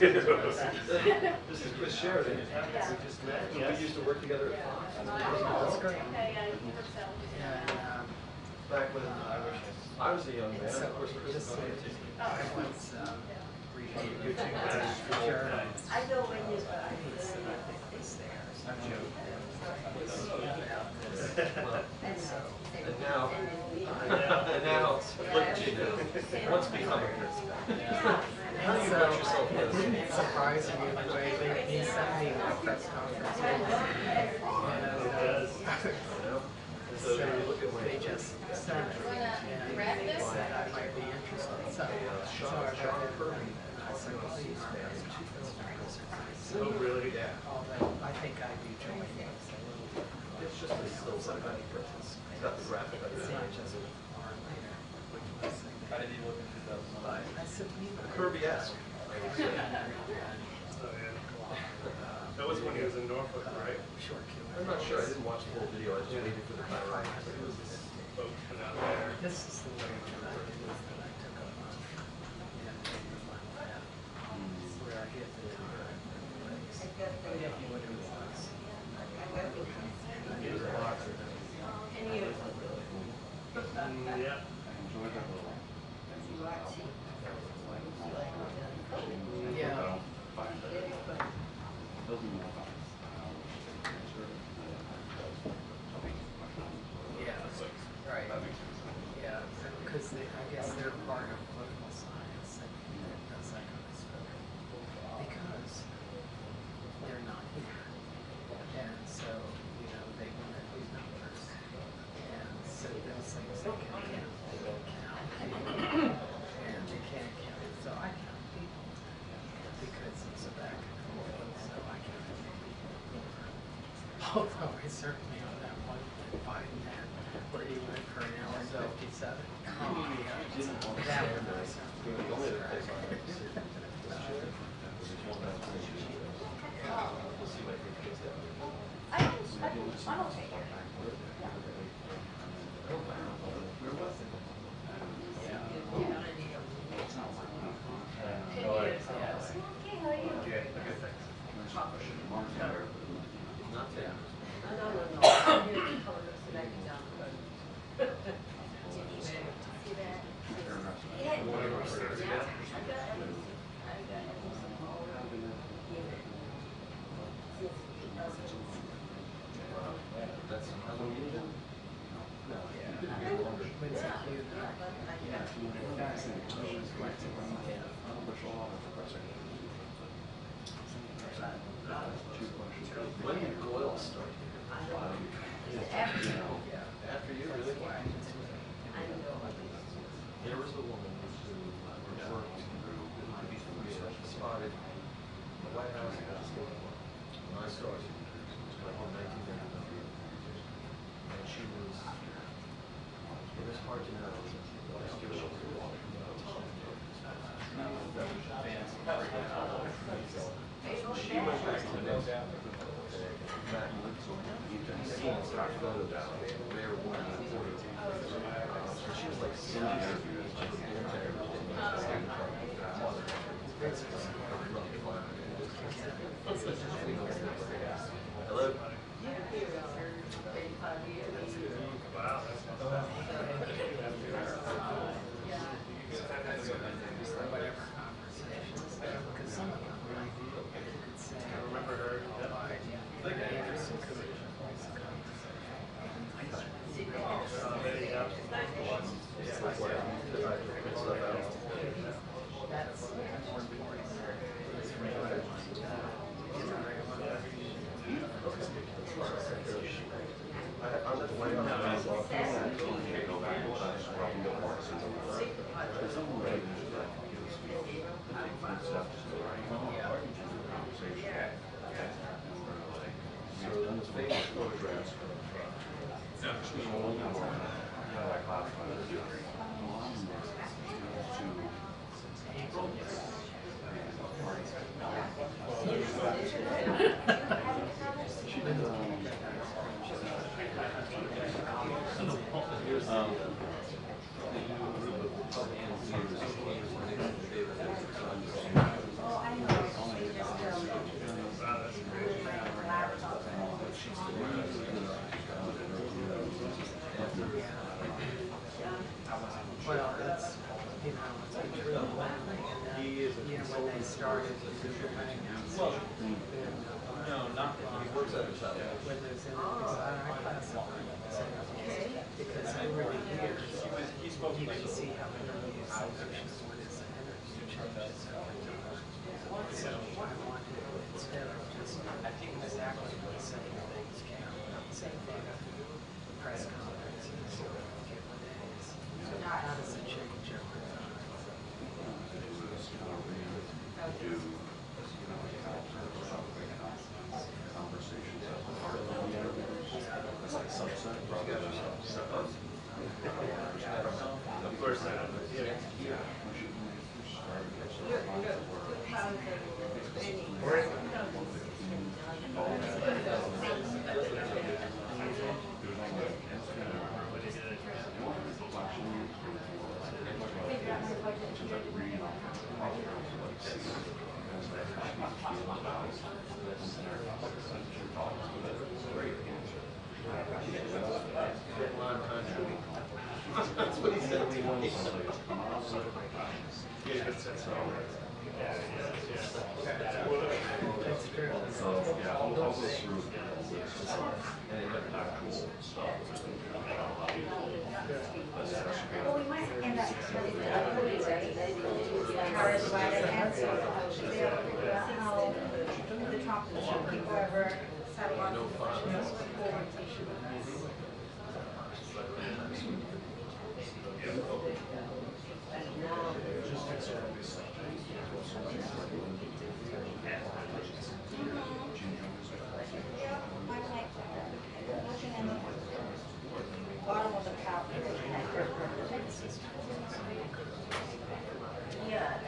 This is Chris Sheridan. We just met. We used to work together at Fox. That's great. Back when I was a young man, of course, Chris was on the team. I know when you and now, look at you now. What's become of this? How do you got yourself this? It's surprising in a way. They sent me a press conference. So you look at they just sent me and said I might be interested. So I got it. I said, please, oh, really? Yeah. Although I think I do join it. It's just a still somebody presence. It's got the graphic on It's it. not just art later. How did you look in 2009? I said, Kirby-esque. That was when he was in Norfolk, right? Short killer. I'm not sure. I didn't watch the whole video. I just waited for the timeline. Boat out there. This is the way that I took a month. Where I hit the place. What it was. Yeah. Yeah. Right. Yeah, because I guess they're part of political science and does that kind of stuff. Because they're not here. And so, you know, they want to do numbers. And so those things they can count. They don't count people. And they can't count. So I count people. Because it's a back and forth. So I count people. Although I certainly on that 1.5 net where he went for an hour and 57. Oh, yeah. That one was When did Goyle start here? After you, really? There was a woman who worked spotted the White House when I saw it. It was like in 1999. And she was, it was hard to know. She went back to the next she was like hello? Wow, that's whatever conversations there, because some of them really do. You could say, I remember her. Anderson Commission was a conversation. That's more important. I'm at the White House. So those famous photographs from started hanging out. Well, no, not that he works at his house. When there's because I classify them as interviews because over the years you can see how interviews selections what is an interview changes over time. So I wanted instead of just exactly the same things count, same thing press conferences or given days. How does it change over time? Conversations as a part of the interviews. It's like subset, probably. Of course, yeah. That's what he said to me. That's true. So, yeah, I'll go through actual stuff. Well, we might end up with how the Trump whoever satellite No fun. bottom of the pouch. Yeah,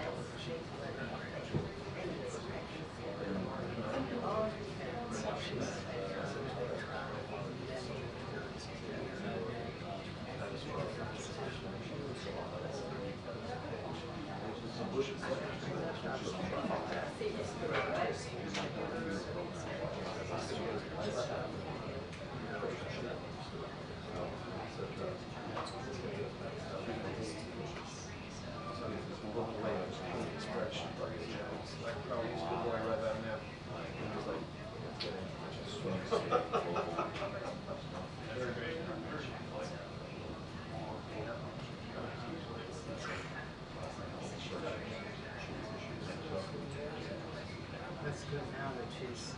That's good now that she's,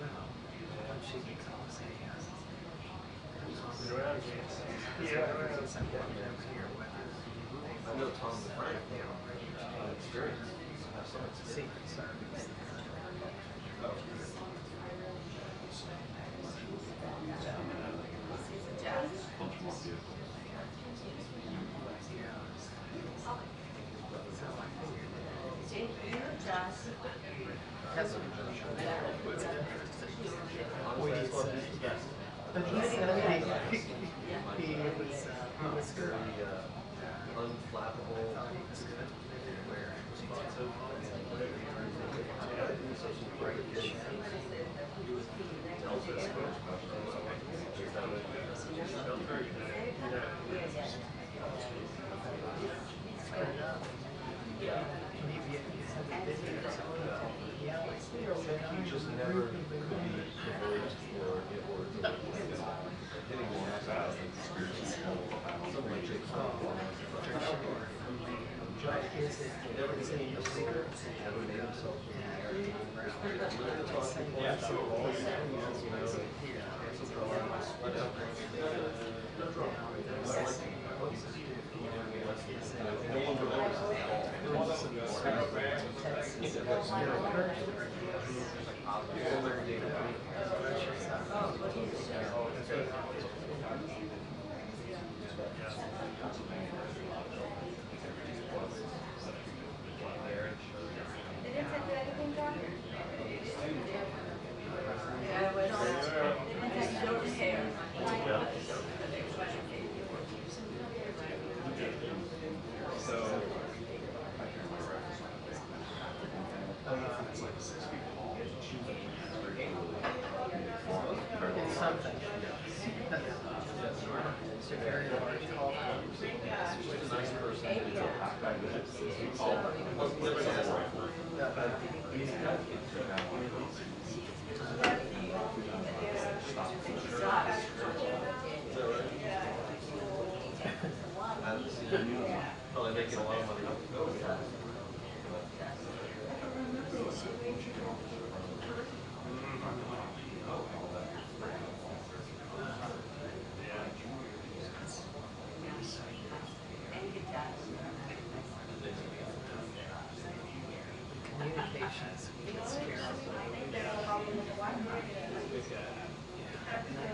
well, once she becomes a, I know Tom Frank, experience. Secret Service. That's what we did say. But he said he was good. Unflappable. I thought he was good. Where Responsive. He just never could be converged or it or hitting the ass out of something like Jake Paul. But is it illegal? Never made himself Something. It's a very large hall. Nice person. Oh, they're making a lot of money. Communications gets scared.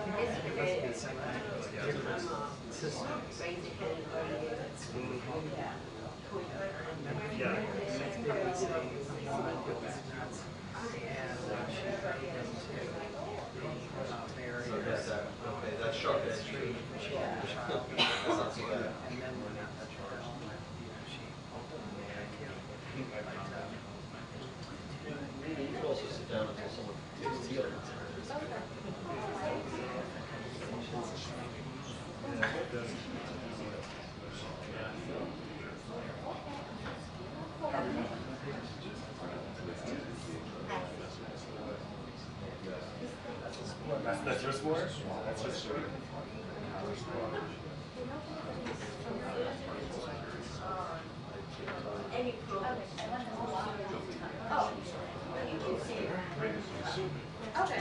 And I think there must be some different systems. Yeah. So that's that. Okay, that's sharp edge tree. That's not so bad. And then when I touched her, she You could also sit down until someone takes tea. That's your score? That's your score. Any problem? Oh. Okay.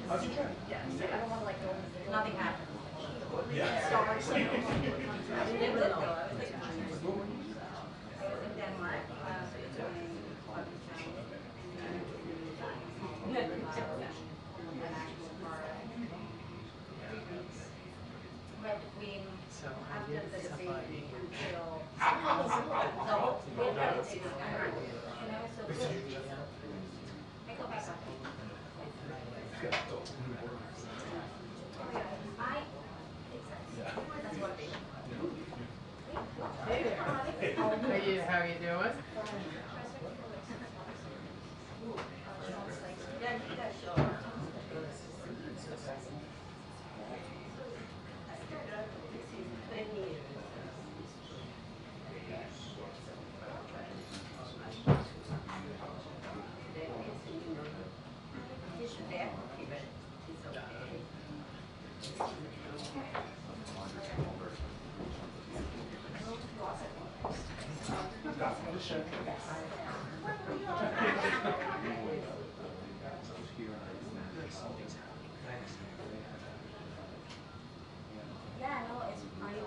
How'd you try? I don't want to like, nothing happened. Yeah. Stars. I didn't live with it though. I was like, I was in Denmark, doing club town. And then an actual car. Red Queen, So I after did the debate somebody until. No, we had it, you know, so. I go back up. That's what they. Hey there. How you doing? Yeah, you guys show. Yeah, no, it's funny.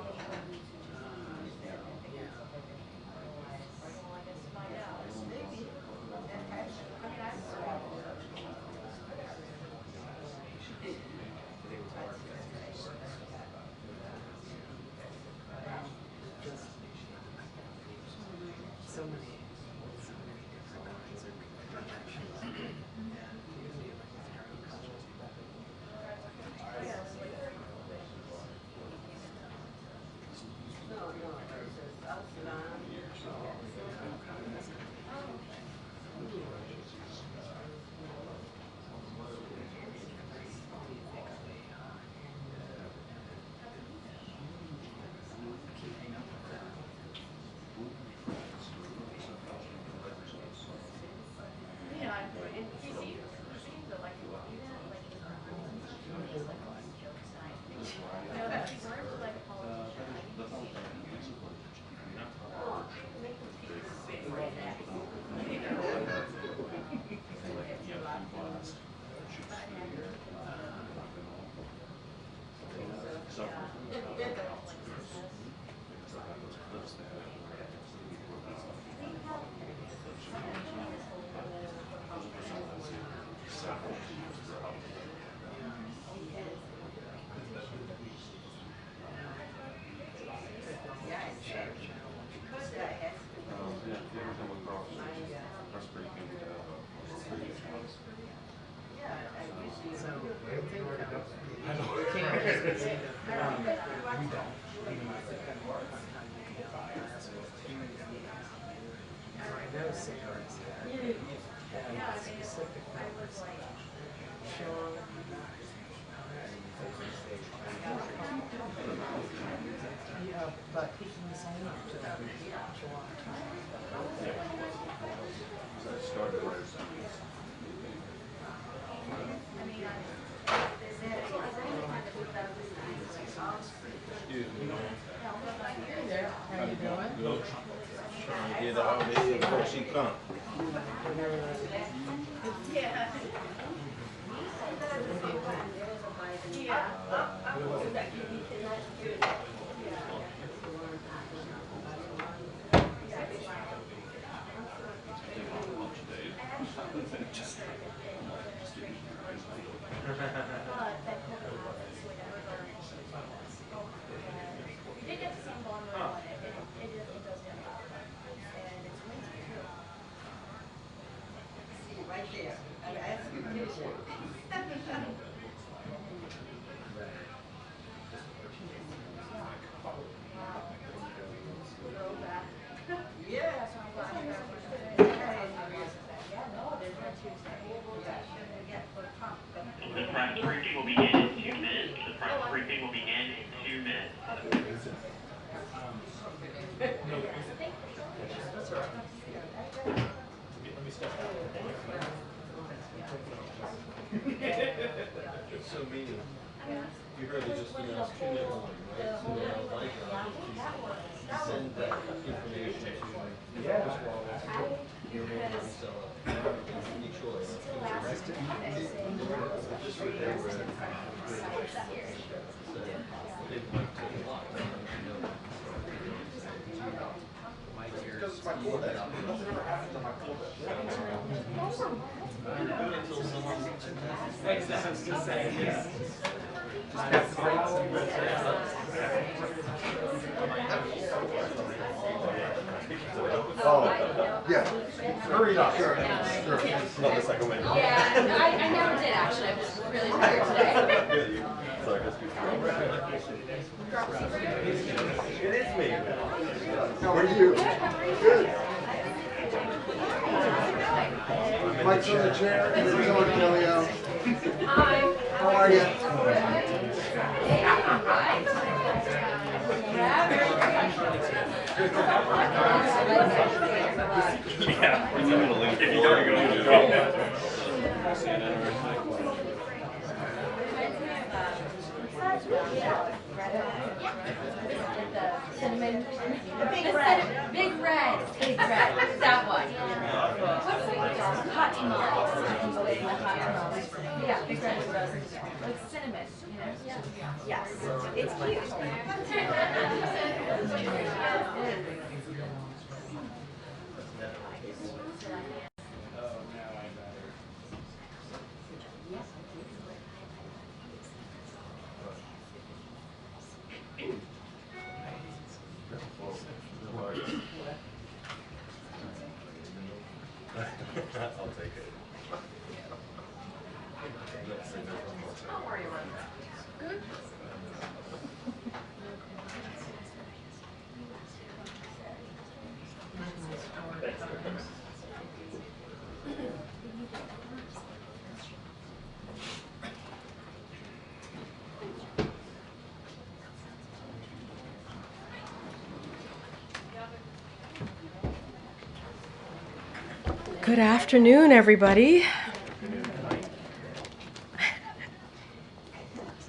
So many different kinds of protections. And usually like zero cultures. Trying to get out of there before she comes. Right there. I'm asking you to picture. Yeah. The press briefing will begin in 2 minutes. The press briefing will begin in 2 minutes. So meaning, you heard they just announced 2-minute warning, right? So now White House send that information to Ms. Wallace, your name, and make sure it's just what they were. They went to the lot. Because it's my cool day. Nothing ever happens on my cool day. Oh, yeah. Hurry up. Sure. Not the second one. Yeah, I never did actually. I was really tired today. So I guess it is me. How are you? Good. Mike's on the chair, and then someone Kelly out. How are you? Yeah, if you don't go, Cinnamon. Big red. Big red. That one. What's the hot tamales? Yeah, big red is like cinnamon, you know? Yes, it's cute. I'll take it. Don't worry about that. Good. Good afternoon, everybody.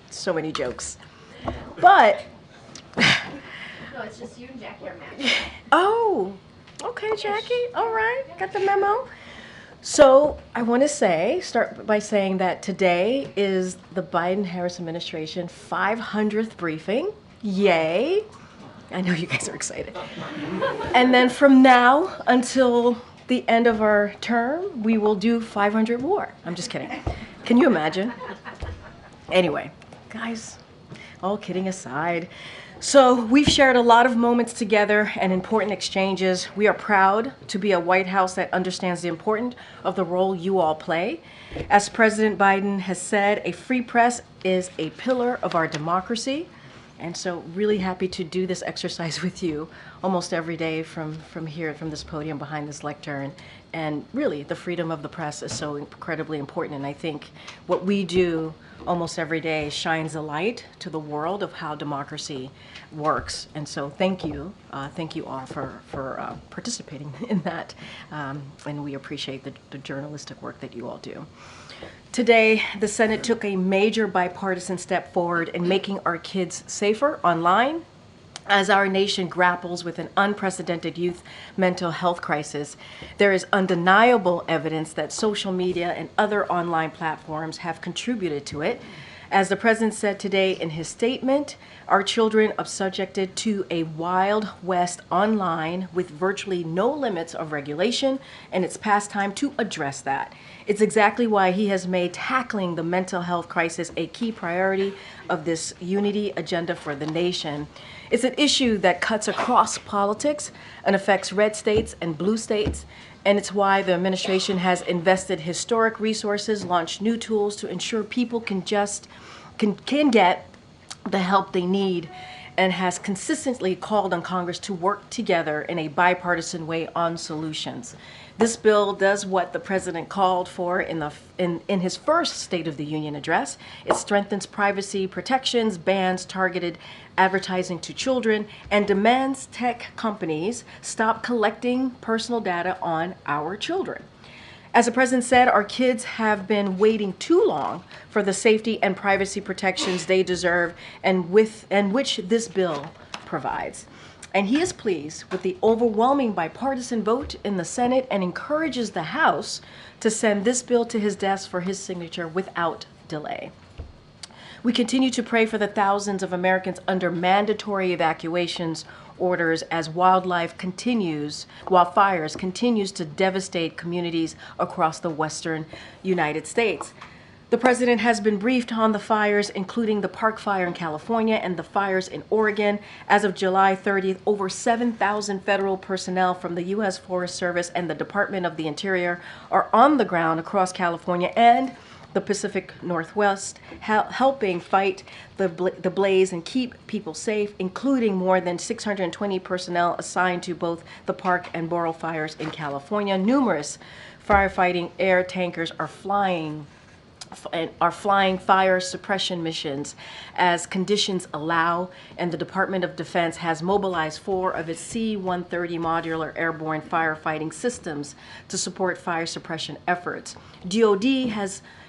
So many jokes. But, No, it's just you and Jackie are matching. oh, okay, Jackie, all right, got the memo. So I want to start by saying that today is the Biden-Harris administration 500th briefing. Yay. I know you guys are excited. And then from now until the end of our term, we will do 500 more. I'm just kidding. Can you imagine? Anyway, guys, all kidding aside. So we've shared a lot of moments together and important exchanges. We are proud to be a White House that understands the importance of the role you all play. As President Biden has said, a free press is a pillar of our democracy. And so really happy to do this exercise with you almost every day from here, from this podium behind this lectern. And really, the freedom of the press is so incredibly important. And I think what we do almost every day shines a light to the world of how democracy works. And so thank you all for participating in that. And we appreciate the journalistic work that you all do. Today, the Senate took a major bipartisan step forward in making our kids safer online As our nation grapples with an unprecedented youth mental health crisis, there is undeniable evidence that social media and other online platforms have contributed to it. As the president said today in his statement, our children are subjected to a wild west online with virtually no limits of regulation, and it's past time to address that. It's exactly why he has made tackling the mental health crisis a key priority of this unity agenda for the nation. It's an issue that cuts across politics and affects red states and blue states, and it's why the administration has invested historic resources, launched new tools to ensure people can get the help they need, and has consistently called on Congress to work together in a bipartisan way on solutions. This bill does what the president called for in his first State of the Union address. It strengthens privacy protections, bans targeted advertising to children, and demands tech companies stop collecting personal data on our children. As the president said, our kids have been waiting too long for the safety and privacy protections they deserve, and which this bill provides. And he is pleased with the overwhelming bipartisan vote in the Senate and encourages the House to send this bill to his desk for his signature without delay. We continue to pray for the thousands of Americans under mandatory evacuations orders as wildfires continues to devastate communities across the western United States. The president has been briefed on the fires, including the Park Fire in California and the fires in Oregon. As of July 30th, over 7,000 federal personnel from the U.S. Forest Service and the Department of the Interior are on the ground across California and the Pacific Northwest, helping fight the blaze and keep people safe, including more than 620 personnel assigned to both the Park and Boreal fires in California. Numerous firefighting air tankers are flying fire suppression missions as conditions allow, and the Department of Defense has mobilized 4 of its C-130 modular airborne firefighting systems to support fire suppression efforts. DoD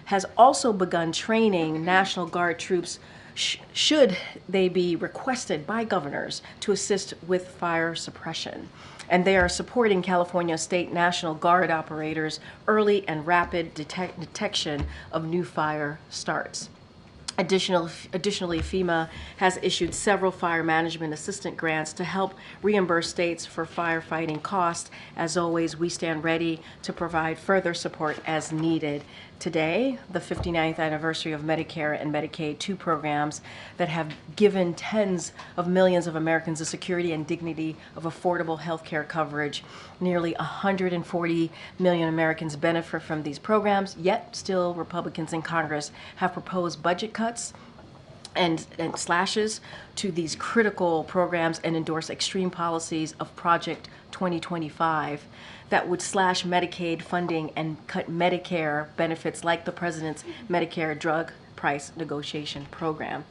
has also begun training National Guard troops should they be requested by governors to assist with fire suppression. And they are supporting California State National Guard operators' early and rapid detection of new fire starts. Additionally, FEMA has issued several fire management assistant grants to help reimburse states for firefighting costs. As always, we stand ready to provide further support as needed. Today, the 59th anniversary of Medicare and Medicaid, 2 programs that have given tens of millions of Americans the security and dignity of affordable health care coverage. Nearly 140 million Americans benefit from these programs, yet still Republicans in Congress have proposed budget cuts and slashes to these critical programs and endorse extreme policies of Project 2025 that would slash Medicaid funding and cut Medicare benefits like the president's Medicare drug price negotiation program.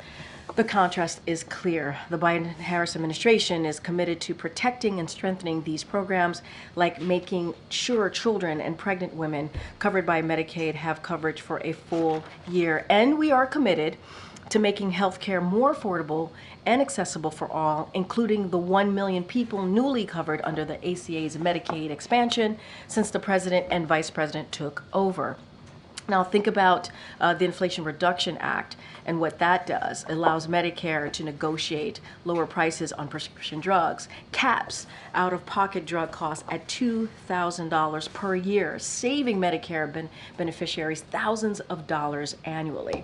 The contrast is clear. The Biden-Harris administration is committed to protecting and strengthening these programs, like making sure children and pregnant women covered by Medicaid have coverage for a full year. And we are committed to making health care more affordable and accessible for all, including the 1 million people newly covered under the ACA's Medicaid expansion since the president and vice president took over. Now think about the Inflation Reduction Act and what that does. It allows Medicare to negotiate lower prices on prescription drugs, caps out-of-pocket drug costs at $2,000 per year, saving Medicare beneficiaries thousands of dollars annually,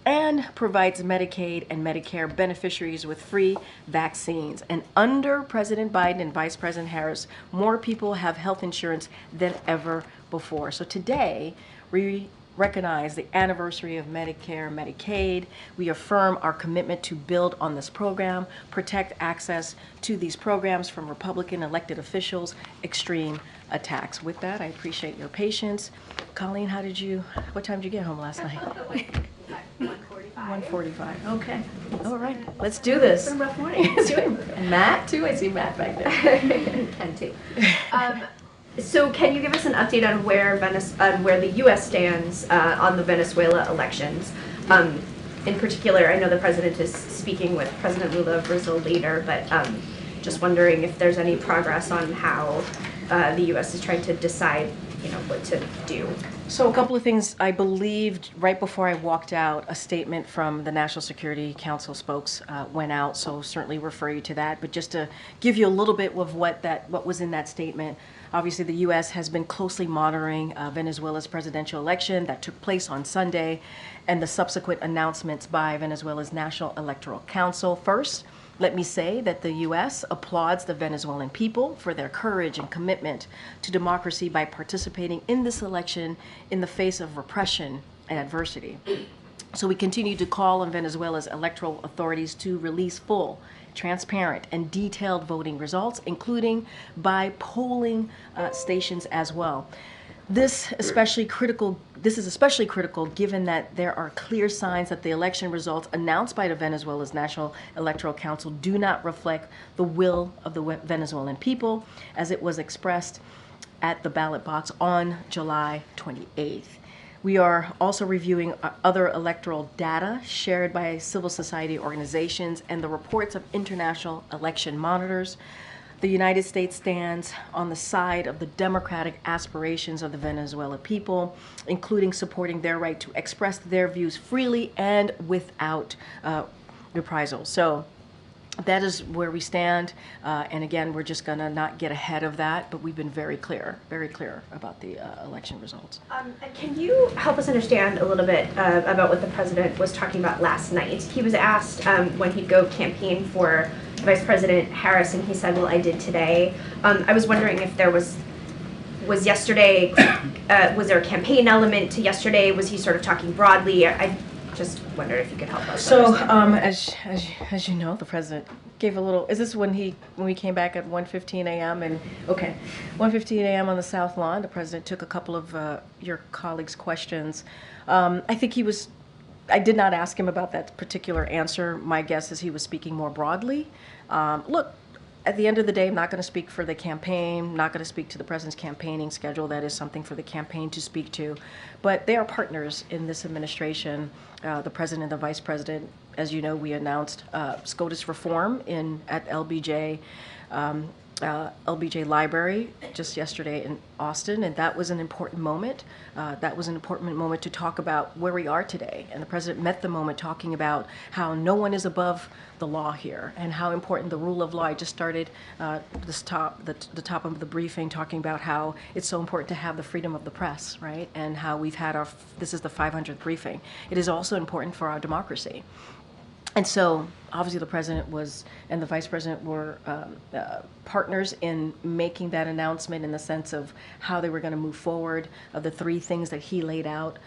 and provides Medicaid and Medicare beneficiaries with free vaccines. And under President Biden and Vice President Harris, more people have health insurance than ever before. So today, we recognize the anniversary of Medicare and Medicaid. We affirm our commitment to build on this program, protect access to these programs from Republican elected officials, extreme attacks. With that, I appreciate your patience. Colleen, what time did you get home last night? 1:45. Okay. All right. Let's do this. It's been a rough morning. And Matt, too. I see Matt back there. And too. So can you give us an update on where the U.S. stands on the Venezuela elections? in particular, I know the president is speaking with President Lula of Brazil later, but just wondering if there's any progress on how the U.S. is trying to decide, what to do. So a couple of things. I believed right before I walked out, a statement from the National Security Council spokes went out, so certainly refer you to that. But just to give you a little bit of what was in that statement, obviously the U.S. has been closely monitoring Venezuela's presidential election that took place on Sunday and the subsequent announcements by Venezuela's National Electoral Council. First, let me say that the U.S. applauds the Venezuelan people for their courage and commitment to democracy by participating in this election in the face of repression and adversity. So we continue to call on Venezuela's electoral authorities to release full, transparent, and detailed voting results, including by polling stations as well. This is especially critical given that there are clear signs that the election results announced by the Venezuela's National Electoral Council do not reflect the will of the Venezuelan people as it was expressed at the ballot box on July 28th. We are also reviewing other electoral data shared by civil society organizations and the reports of international election monitors. The United States stands on the side of the democratic aspirations of the Venezuelan people, including supporting their right to express their views freely and without reprisal. So that is where we stand. And again, we're just going to not get ahead of that, but we've been very clear about the election results. Can you help us understand a little bit about what the president was talking about last night? He was asked when he'd go campaign for Vice President Harris, and he said, well, I did today. I was wondering if there was yesterday, was there a campaign element to yesterday? Was he sort of talking broadly? I just wondered if you could help us. So, as you know, the president gave a little. Is this when we came back at 1:15 a.m. and 1:15 a.m. on the South Lawn? The president took a couple of your colleagues' questions. I think he was. I did not ask him about that particular answer. My guess is he was speaking more broadly. Look, at the end of the day, I'm not going to speak for the campaign, not going to speak to the president's campaigning schedule. That is something for the campaign to speak to. But they are partners in this administration, the president and the vice president. As you know, we announced Scotus reform at LBJ. LBJ Library just yesterday in Austin, and that was an important moment. That was an important moment to talk about where we are today. And the president met the moment talking about how no one is above the law here and how important the rule of law. I just started the top of the briefing talking about how it's so important to have the freedom of the press, right? And how we've had this is the 500th briefing. It is also important for our democracy. And so, obviously, the president and the vice president were partners in making that announcement in the sense of how they were going to move forward, of the three things that he laid out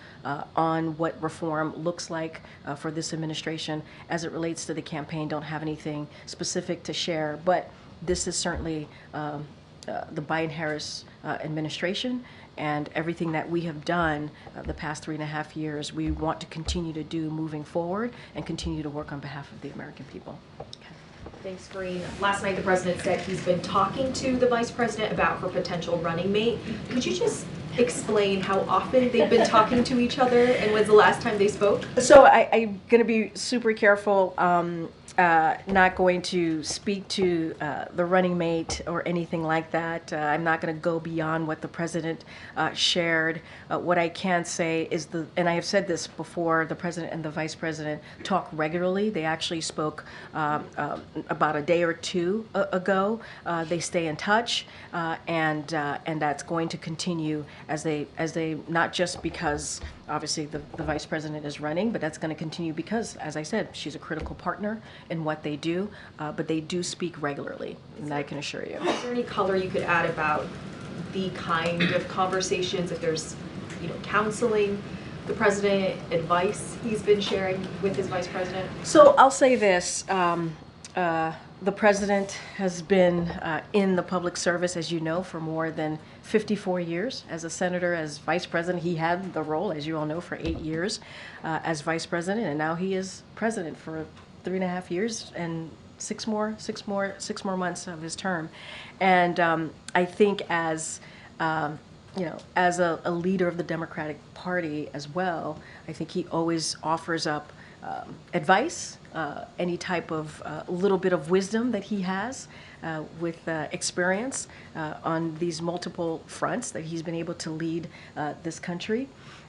on what reform looks like for this administration. As it relates to the campaign, don't have anything specific to share, but this is certainly the Biden-Harris administration. And everything that we have done the past 3.5 years, we want to continue to do moving forward and continue to work on behalf of the American people. Thanks, Karine. Last night, the president said he's been talking to the vice president about her potential running mate. Could you just explain how often they've been talking to each other and when's the last time they spoke? So I'm going to be super careful. Not going to speak to the running mate or anything like that. I'm not going to go beyond what the president shared. What I can say is and I have said this before, the president and the vice president talk regularly. They actually spoke about a day or two ago. They stay in touch, and that's going to continue as they not just because obviously the vice president is running, but that's going to continue because, as I said, she's a critical partner in what they do, but they do speak regularly, and I can assure you. Is there any color you could add about the kind of conversations, if there's, counseling, the president, advice he's been sharing with his vice president? So I'll say this. The president has been in the public service, as you know, for more than 54 years. As a senator, as vice president, he had the role, as you all know, for 8 years as vice president, and now he is president for 3.5 years and six more months of his term. And I think as a leader of the Democratic Party as well, I think he always offers up advice, any type of little bit of wisdom that he has with experience on these multiple fronts that he's been able to lead this country.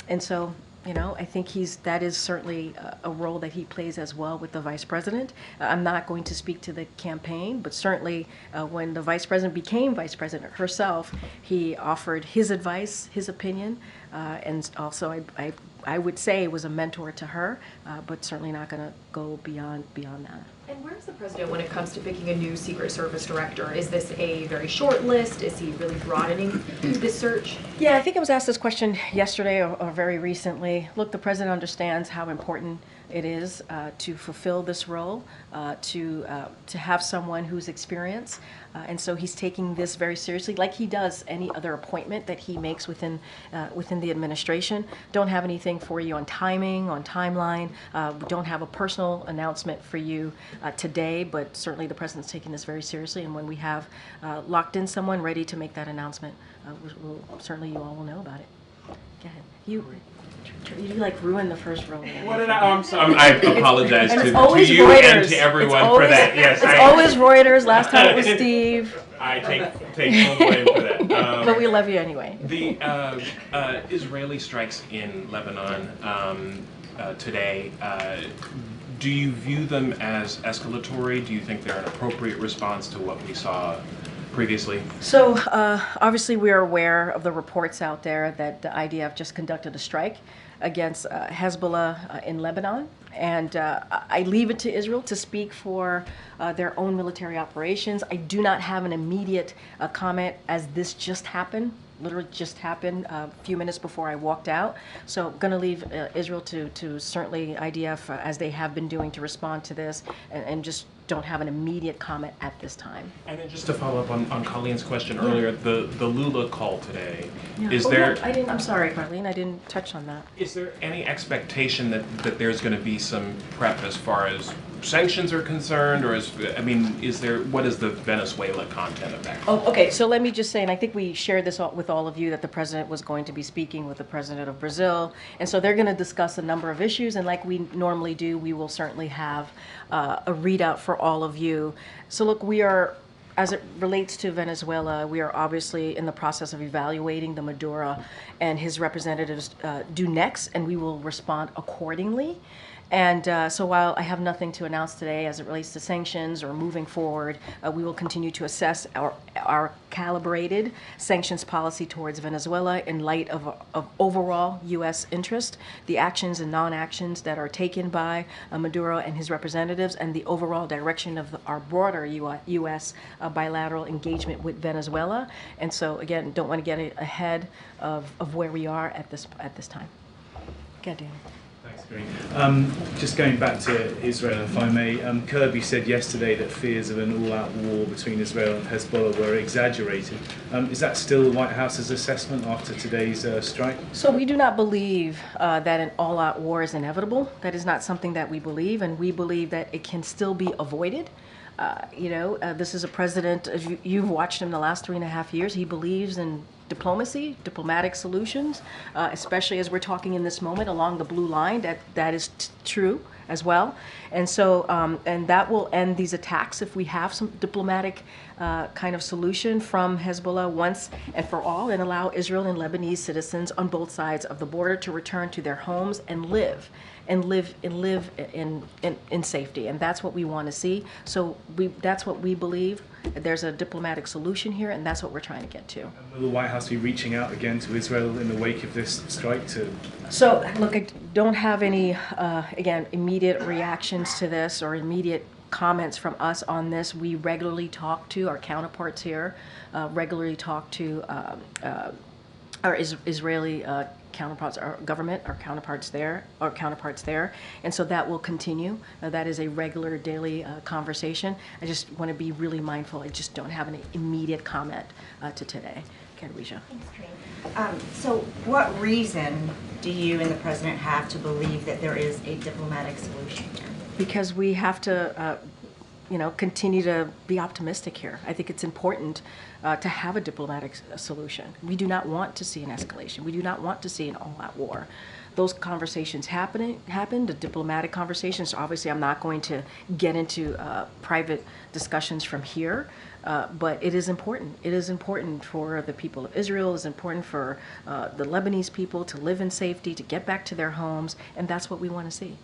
And so, you know, I think that is certainly a role that he plays as well with the vice president. I'm not going to speak to the campaign, but certainly when the vice president became vice president herself, he offered his advice, his opinion, and also I would say was a mentor to her, but certainly not going to go beyond that. And where's the president when it comes to picking a new Secret Service director? Is this a very short list? Is he really broadening this search? Yeah, I think I was asked this question yesterday or very recently. Look, the president understands how important it is to fulfill this role, to have someone who's experienced. And so he's taking this very seriously, like he does any other appointment that he makes within the administration. Don't have anything for you on timing, on timeline. We don't have a personal announcement for you today, but certainly the president's taking this very seriously. And when we have locked in someone ready to make that announcement, certainly you all will know about it. Go ahead. You like ruined the first row. What did I? Oh, I'm sorry. I apologize to you Reuters. and to everyone for that. Yes, it's always Reuters. Last time it was Steve. I take full blame for that. But we love you anyway. The Israeli strikes in Lebanon today. Do you view them as escalatory? Do you think they're an appropriate response to what we saw previously? So obviously we are aware of the reports out there that the IDF just conducted a strike against Hezbollah in Lebanon. And I leave it to Israel to speak for their own military operations. I do not have an immediate comment as this just happened. Literally just happened a few minutes before I walked out. So I'm going to leave Israel to certainly IDF, as they have been doing, to respond to this, and just don't have an immediate comment at this time. And then just to follow up on Colleen's question earlier, the Lula call today, is I'm sorry, Carlene, I didn't touch on that. Is there any expectation that there's going to be some prep as far as sanctions are concerned, or what is the Venezuela content of that? Oh, okay, so let me just say, and I think we shared this with all of you, that the president was going to be speaking with the president of Brazil, and so they're going to discuss a number of issues, and like we normally do, we will certainly have a readout for all of you. So look, we are, as it relates to Venezuela, we are obviously in the process of evaluating the Maduro and his representatives due next, and we will respond accordingly. And so while I have nothing to announce today as it relates to sanctions or moving forward, we will continue to assess our calibrated sanctions policy towards Venezuela in light of overall U.S. interest, the actions and non-actions that are taken by Maduro and his representatives, and the overall direction of our broader U.S. Bilateral engagement with Venezuela. And so again, don't want to get ahead of where we are at this time. Go, Dan. Thanks, Karine. Just going back to Israel, if I may, Kirby said yesterday that fears of an all-out war between Israel and Hezbollah were exaggerated. Is that still the White House's assessment after today's strike? So we do not believe that an all-out war is inevitable. That is not something that we believe, and we believe that it can still be avoided. This is a president, as you've watched him the last 3.5 years, he believes in diplomacy, diplomatic solutions, especially as we're talking in this moment along the blue line, that is true as well. And so, and that will end these attacks if we have some diplomatic kind of solution from Hezbollah once and for all, and allow Israel and Lebanese citizens on both sides of the border to return to their homes and live in safety. And that's what we want to see. So that's what we believe. There's a diplomatic solution here, and that's what we're trying to get to. And will the White House be reaching out again to Israel in the wake of this strike to? So look, I don't have any, again, immediate reactions to this or immediate comments from us on this. We regularly talk to our counterparts here, regularly talk to our Israeli counterparts, our government, our counterparts there, and so that will continue. That is a regular daily conversation. I just want to be really mindful. I just don't have an immediate comment to today. Karine. Thanks, Karine. So what reason do you and the president have to believe that there is a diplomatic solution here? Because we have to continue to be optimistic here. I think it's important to have a diplomatic solution. We do not want to see an escalation. We do not want to see an all-out war. Those conversations happened, the diplomatic conversations. Obviously, I'm not going to get into private discussions from here, but it is important. It is important for the people of Israel. It is important for the Lebanese people to live in safety, to get back to their homes, and that's what we want to see.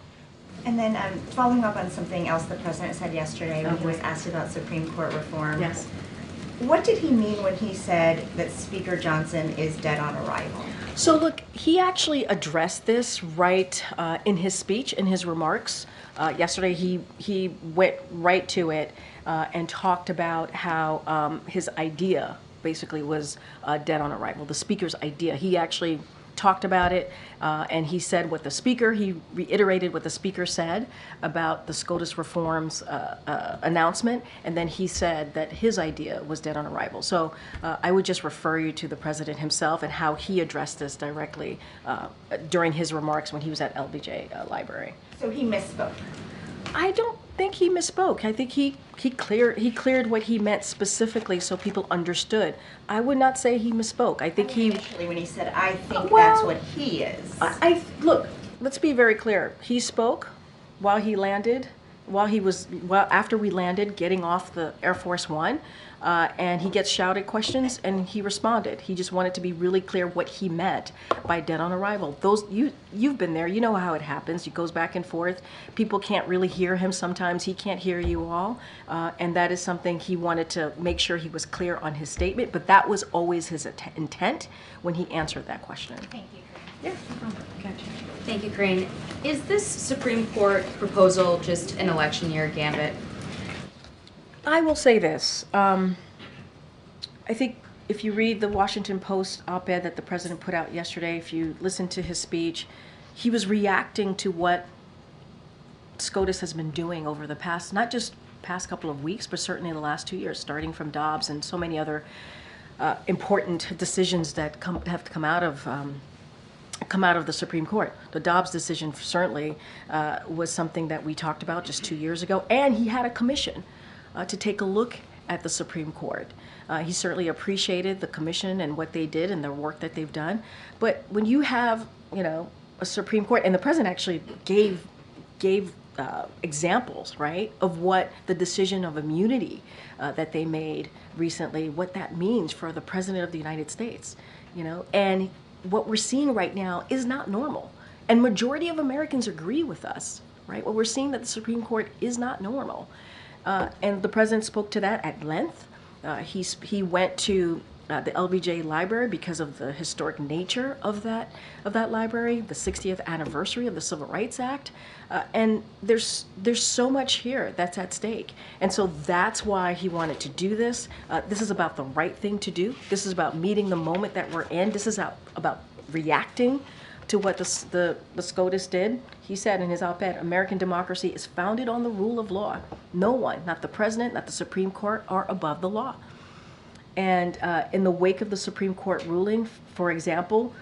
And then following up on something else the president said yesterday when he was asked about Supreme Court reform. Yes. What did he mean when he said that Speaker Johnson is dead on arrival? So look, he actually addressed this right in his speech, in his remarks. Yesterday he went right to it and talked about how his idea basically was dead on arrival, the speaker's idea. He actually talked about it, and he said what the speaker, he reiterated what the speaker said about the Scotus reforms announcement, and then he said that his idea was dead on arrival. So I would just refer you to the president himself and how he addressed this directly during his remarks when he was at LBJ Library. So he misspoke? I don't think he misspoke. I think he cleared what he meant specifically so people understood. I would not say he misspoke. I think initially when he said, I think that's what he is. Look, let's be very clear. He spoke while he landed, after we landed, getting off the Air Force One, and he gets shouted questions, and he responded. He just wanted to be really clear what he meant by dead on arrival. You've been there. You know how it happens. He goes back and forth. People can't really hear him sometimes. He can't hear you all, and that is something he wanted to make sure he was clear on his statement. But that was always his intent when he answered that question. Thank you. Yeah, gotcha. Thank you, Karine. Is this Supreme Court proposal just an election year gambit? I will say this. I think if you read the Washington Post op-ed that the president put out yesterday, if you listen to his speech, he was reacting to what Scotus has been doing over the past, not just past couple of weeks, but certainly the last 2 years, starting from Dobbs and so many other important decisions that have come out of the Supreme Court. The Dobbs decision certainly was something that we talked about just 2 years ago, and he had a commission to take a look at the Supreme Court. He certainly appreciated the commission and what they did and the work that they've done. But when you have, a Supreme Court, and the president actually gave examples, right, of what the decision of immunity that they made recently, what that means for the president of the United States, and what we're seeing right now is not normal. And majority of Americans agree with us, right? What we're seeing that the Supreme Court is not normal. And the president spoke to that at length. He went to the LBJ Library because of the historic nature of that library, the 60th anniversary of the Civil Rights Act, and there's so much here that's at stake, and so that's why he wanted to do this. This is about the right thing to do. This is about meeting the moment that we're in. This is about reacting to what the Scotus did. He said in his op-ed, American democracy is founded on the rule of law. No one, not the president, not the Supreme Court, are above the law. And in the wake of the Supreme Court ruling, for example,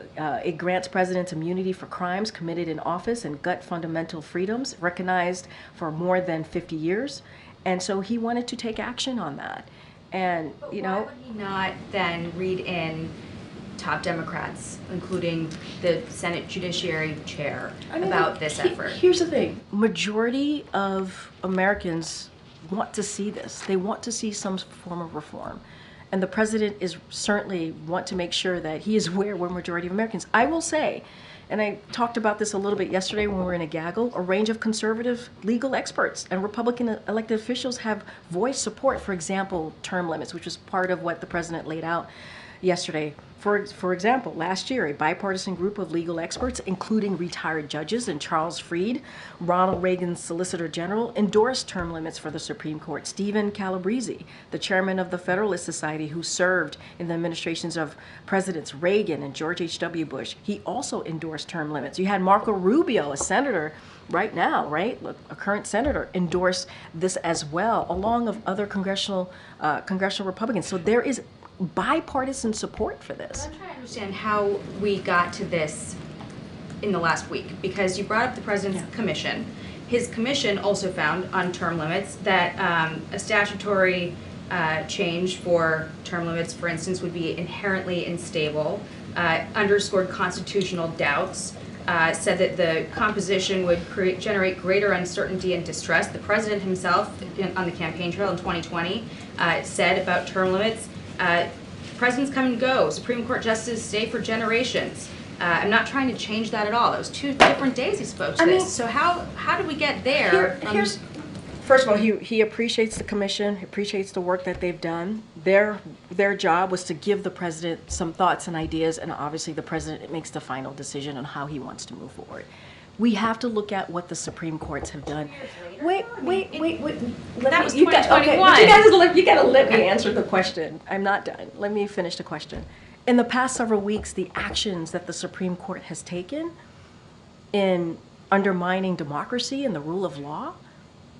it grants presidents immunity for crimes committed in office and gut fundamental freedoms recognized for more than 50 years. And so he wanted to take action on that. And, but why would he not then read in top Democrats, including the Senate Judiciary Chair, about this effort? Here's the thing. Majority of Americans want to see this. They want to see some form of reform. And the president is certainly want to make sure that he is aware we're majority of Americans. I will say, and I talked about this a little bit yesterday when we were in a gaggle, a range of conservative legal experts and Republican elected officials have voiced support, for example, term limits, which was part of what the president laid out yesterday. For example, last year, a bipartisan group of legal experts, including retired judges and Charles Fried, Ronald Reagan's Solicitor General, endorsed term limits for the Supreme Court. Stephen Calabrese, the chairman of the Federalist Society, who served in the administrations of Presidents Reagan and George H.W. Bush, he also endorsed term limits. You had Marco Rubio, a senator right now, right, a current senator, endorse this as well, along with other congressional Republicans. So there is bipartisan support for this. I'm trying to understand how we got to this in the last week, because you brought up the president's commission, his commission also found on term limits that a statutory change for term limits, for instance, would be inherently unstable, underscored constitutional doubts, said that the composition would generate greater uncertainty and distress. The president himself, on the campaign trail in 2020, said about term limits, presidents come and go, Supreme Court justices stay for generations. I'm not trying to change that at all. That was 2 different days he spoke to this. So how did we get there? First of all, he appreciates the commission, he appreciates the work that they've done. Their job was to give the president some thoughts and ideas, and obviously the president makes the final decision on how he wants to move forward. We have to look at what the Supreme Courts have done. Wait. That was 2021. You gotta let me answer the question. I'm not done. Let me finish the question. In the past several weeks, the actions that the Supreme Court has taken in undermining democracy and the rule of law,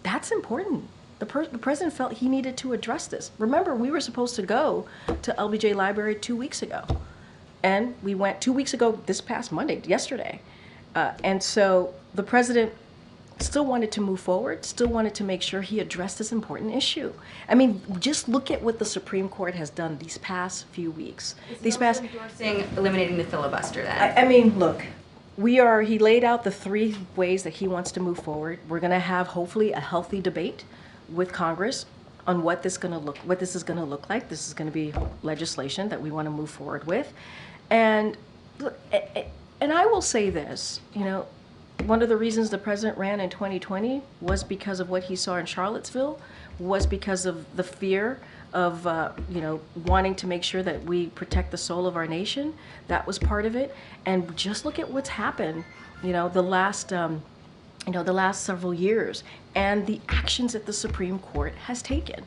that's important. The president felt he needed to address this. Remember, we were supposed to go to LBJ Library 2 weeks ago. And we went 2 weeks ago this past Monday, yesterday. And so the president still wanted to move forward, still wanted to make sure he addressed this important issue. I mean, just look at what the Supreme Court has done these past few weeks. Endorsing eliminating the filibuster then? I mean, look, he laid out the 3 ways that he wants to move forward. We're gonna have hopefully a healthy debate with Congress on what this is gonna look like. This is gonna be legislation that we wanna move forward with. And I will say this, one of the reasons the president ran in 2020 was because of what he saw in Charlottesville, was because of the fear of, wanting to make sure that we protect the soul of our nation. That was part of it. And just look at what's happened, the last several years and the actions that the Supreme Court has taken.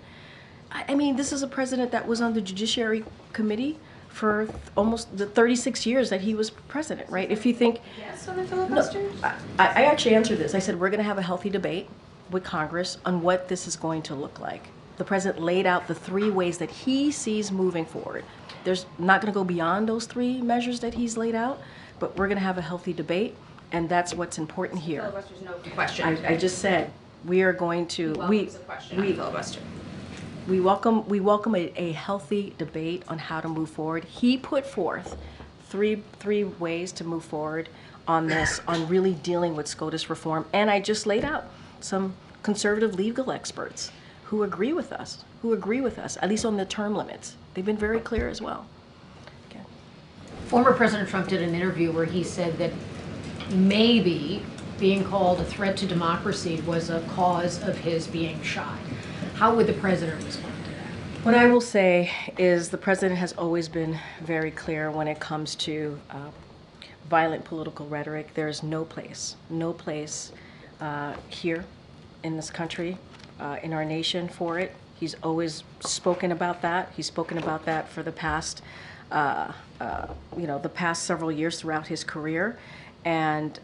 I mean, this is a president that was on the Judiciary Committee for almost the 36 years that he was president, right? If you think... Yes, on the filibuster? No, I actually answered this. I said, we're going to have a healthy debate with Congress on what this is going to look like. The president laid out the 3 ways that he sees moving forward. There's not going to go beyond those 3 measures that he's laid out, but we're going to have a healthy debate, and that's what's important here. Filibuster's no question. I just said, we are going to... We welcome a healthy debate on how to move forward. He put forth three ways to move forward on this, on really dealing with SCOTUS reform. And I just laid out some conservative legal experts who agree with us, at least on the term limits. They've been very clear as well. Okay. Former President Trump did an interview where he said that maybe being called a threat to democracy was a cause of his being shot. How would the president respond to that? What I will say is the president has always been very clear when it comes to violent political rhetoric. There is no place here in this country, in our nation for it. He's always spoken about that. He's spoken about that for the past, the past several years throughout his career. And,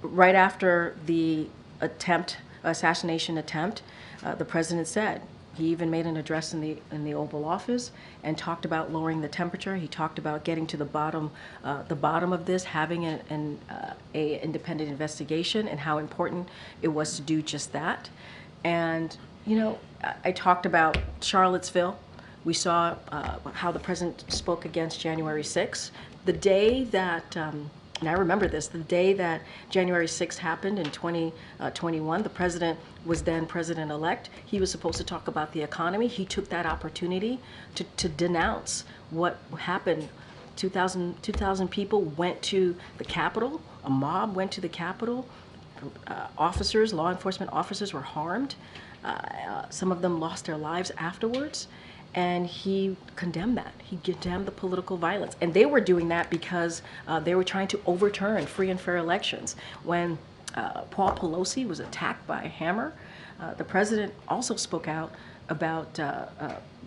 right after the assassination attempt, the president said, he even made an address in the Oval Office and talked about lowering the temperature. He talked about getting to the bottom of this, having an independent investigation, and how important it was to do just that. And I talked about Charlottesville. We saw how the president spoke against January 6th. The day that, and I remember this, the day that January 6th happened in 2021, the president was then president-elect. He was supposed to talk about the economy. He took that opportunity to denounce what happened. 2,000 people went to the Capitol. A mob went to the Capitol. Officers, law enforcement officers were harmed. Some of them lost their lives afterwards. And he condemned that. He condemned the political violence. And they were doing that because they were trying to overturn free and fair elections. When Paul Pelosi was attacked by a hammer, the president also spoke out about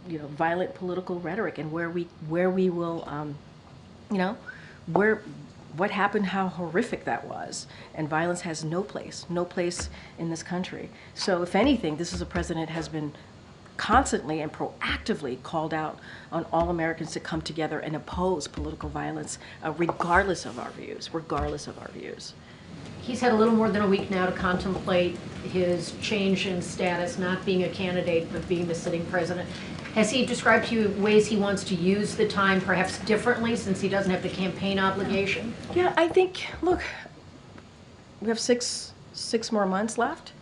violent political rhetoric and where we will, what happened, how horrific that was. And violence has no place in this country. So if anything, this is a president has been constantly and proactively called out on all Americans to come together and oppose political violence, regardless of our views. he's had a little more than a week now to contemplate his change in status, not being a candidate, but being the sitting president. Has he described to you ways he wants to use the time perhaps differently since he doesn't have the campaign obligation? Yeah, I think, look, we have six more months left.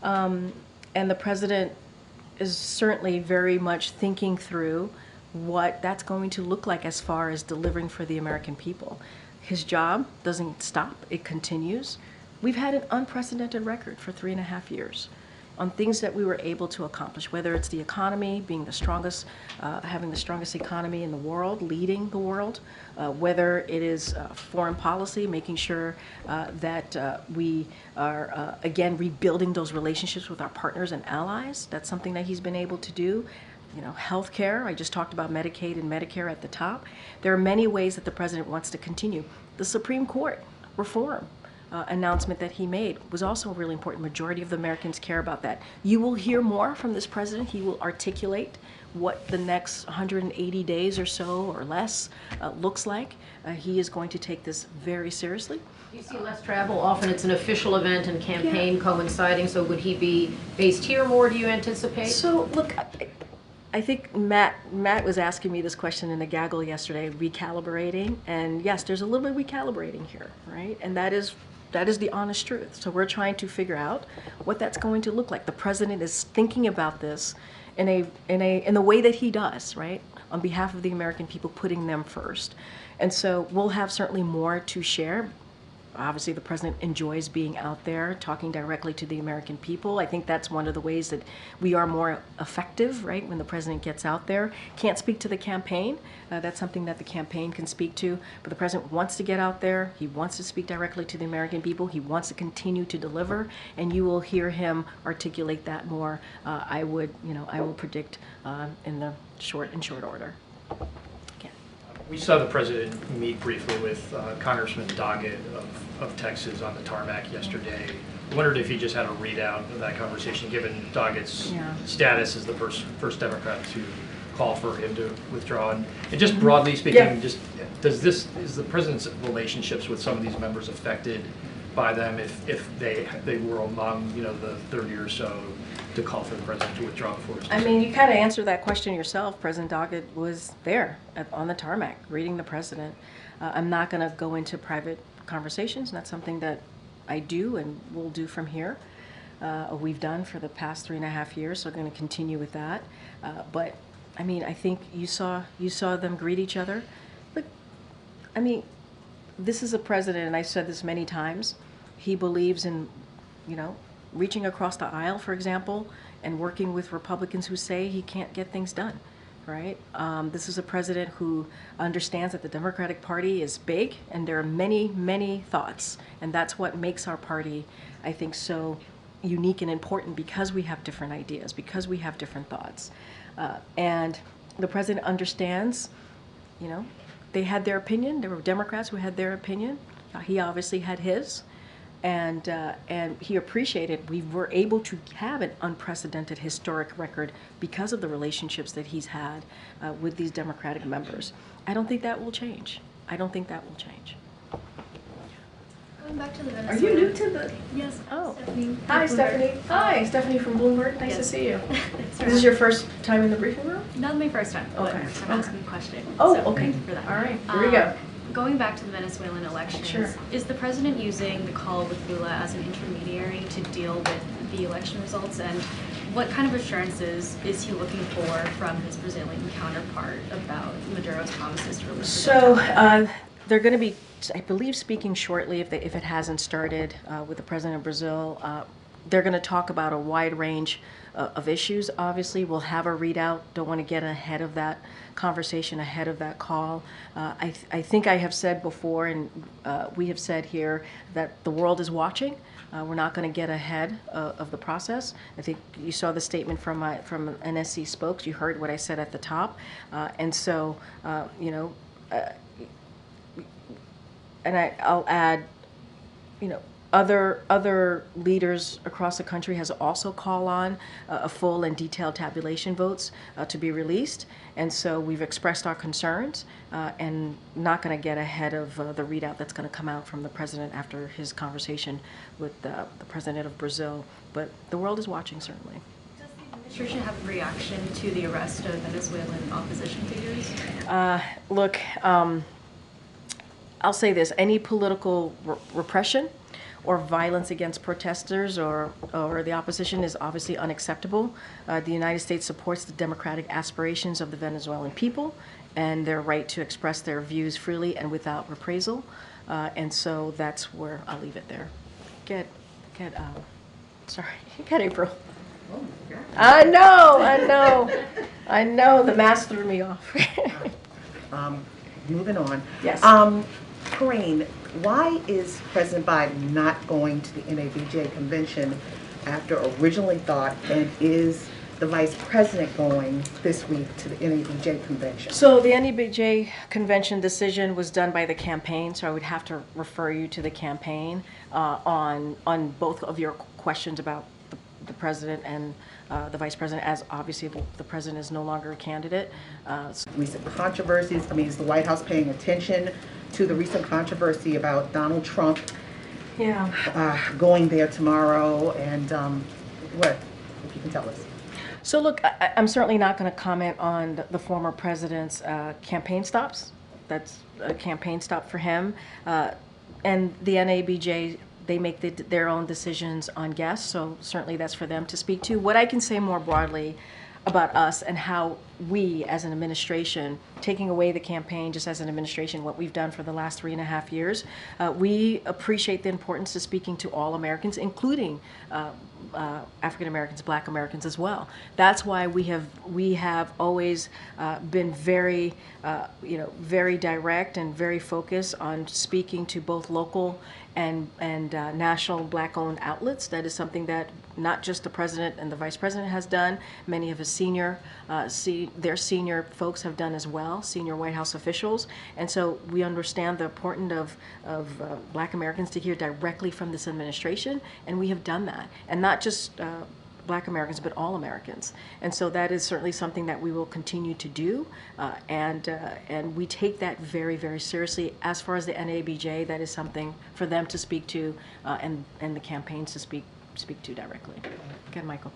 And the president is certainly very much thinking through what that's going to look like as far as delivering for the American people. His job doesn't stop, it continues. We've had an unprecedented record for 3.5 years on things that we were able to accomplish, whether it's the economy, being the strongest, having the strongest economy in the world, leading the world, whether it is foreign policy, making sure that we are, again, rebuilding those relationships with our partners and allies. That's something that he's been able to do. You know, healthcare, I just talked about Medicaid and Medicare at the top. There are many ways that the president wants to continue. The Supreme Court reform announcement that he made was also really important. Majority of the Americans care about that. You will hear more from this president. He will articulate what the next 180 days or so or less looks like. He is going to take this very seriously. You see less travel. Often it's an official event and campaign coinciding, so would he be based here more, do you anticipate? So, look, I think Matt was asking me this question in the gaggle yesterday, recalibrating, and yes, there's a little bit of recalibrating here, right? And that is the honest truth. So we're trying to figure out what that's going to look like. The president is thinking about this in the way that he does, right? On behalf of the American people, putting them first. And so we'll have certainly more to share. Obviously, the president enjoys being out there, talking directly to the American people. I think that's one of the ways that we are more effective, right, when the president gets out there. Can't speak to the campaign. That's something that the campaign can speak to. But the president wants to get out there. He wants to speak directly to the American people. He wants to continue to deliver, and you will hear him articulate that more. I will predict in the short order. We saw the president meet briefly with Congressman Doggett of Texas on the tarmac yesterday. I wondered if he just had a readout of that conversation, given Doggett's status as the first Democrat to call for him to withdraw. And just broadly speaking, just is the president's relationships with some of these members affected by them if they were among the 30 or so to call for the president to withdraw before his decision? I mean, you kind of answered that question yourself. President Doggett was there on the tarmac reading the president. I'm not going to go into private conversations. That's something that I do and will do from here. We've done for the past 3.5 years, so we're going to continue with that. But I mean, I think you saw them greet each other. Look, I mean, this is a president, and I've said this many times. He believes in, reaching across the aisle, for example, and working with Republicans who say he can't get things done, right? This is a president who understands that the Democratic Party is big, and there are many, many thoughts, and that's what makes our party, I think, so unique and important, because we have different ideas, because we have different thoughts. And the president understands, they had their opinion. There were Democrats who had their opinion. He obviously had his. And he appreciated we were able to have an unprecedented historic record because of the relationships that he's had with these Democratic members. I don't think that will change. I don't think that will change. Going back to the Venezuela. Are you new to the? Yes. Oh. Stephanie. Hi, Stephanie. Hi, Stephanie from Bloomberg. Nice to see you. Is this your first time in the briefing room? Not my first time. Okay. But I'm asking a question. Oh, so okay. Thank you for that. All right. Here we go. Going back to the Venezuelan elections, Sure. Is the president using the call with Lula as an intermediary to deal with the election results, and what kind of assurances is he looking for from his Brazilian counterpart about Maduro's promises to release? So they're going to be, I believe, speaking shortly, if it hasn't started, with the president of Brazil. They're going to talk about a wide range of issues. Obviously, we'll have a readout. Don't want to get ahead of that conversation, ahead of that call. I think I have said before, and we have said here, that the world is watching. We're not going to get ahead of the process. I think you saw the statement from NSC spokes. You heard what I said at the top. And so, and I'll add, other leaders across the country has also called on a full and detailed tabulation votes to be released. And so we've expressed our concerns and not going to get ahead of the readout that's going to come out from the president after his conversation with the president of Brazil. But the world is watching, certainly. Does the administration have a reaction to the arrest of Venezuelan opposition figures? Look, I'll say this, any political repression or violence against protesters or the opposition is obviously unacceptable. The United States supports the democratic aspirations of the Venezuelan people and their right to express their views freely and without reprisal. And so that's where I'll leave it there. Sorry, get April. I know, the mask threw me off. Moving on. Yes. Karine, why is President Biden not going to the NABJ convention after originally thought, and is the Vice President going this week to the NABJ convention? So the NABJ convention decision was done by the campaign, so I would have to refer you to the campaign on both of your questions about the president and the vice president, as obviously the president is no longer a candidate. Recent controversies, is the White House paying attention to the recent controversy about Donald Trump going there tomorrow, and what, if you can tell us? So look, I'm certainly not going to comment on the former president's campaign stops. That's a campaign stop for him. And the NABJ, they make their own decisions on guests, so certainly that's for them to speak to. What I can say more broadly about us and how we as an administration, taking away the campaign just as an administration, what we've done for the last 3.5 years, we appreciate the importance of speaking to all Americans, including African Americans, Black Americans as well. That's why we have always been very, very direct and very focused on speaking to both local and national Black-owned outlets. That is something that not just the president and the vice president has done. Many of his senior folks have done as well, senior White House officials. And so we understand the importance of Black Americans to hear directly from this administration, and we have done that. And not just Black Americans, but all Americans. And so that is certainly something that we will continue to do, and we take that very, very seriously. As far as the NABJ, that is something for them to speak to, and the campaigns to speak to directly. Again, Michael.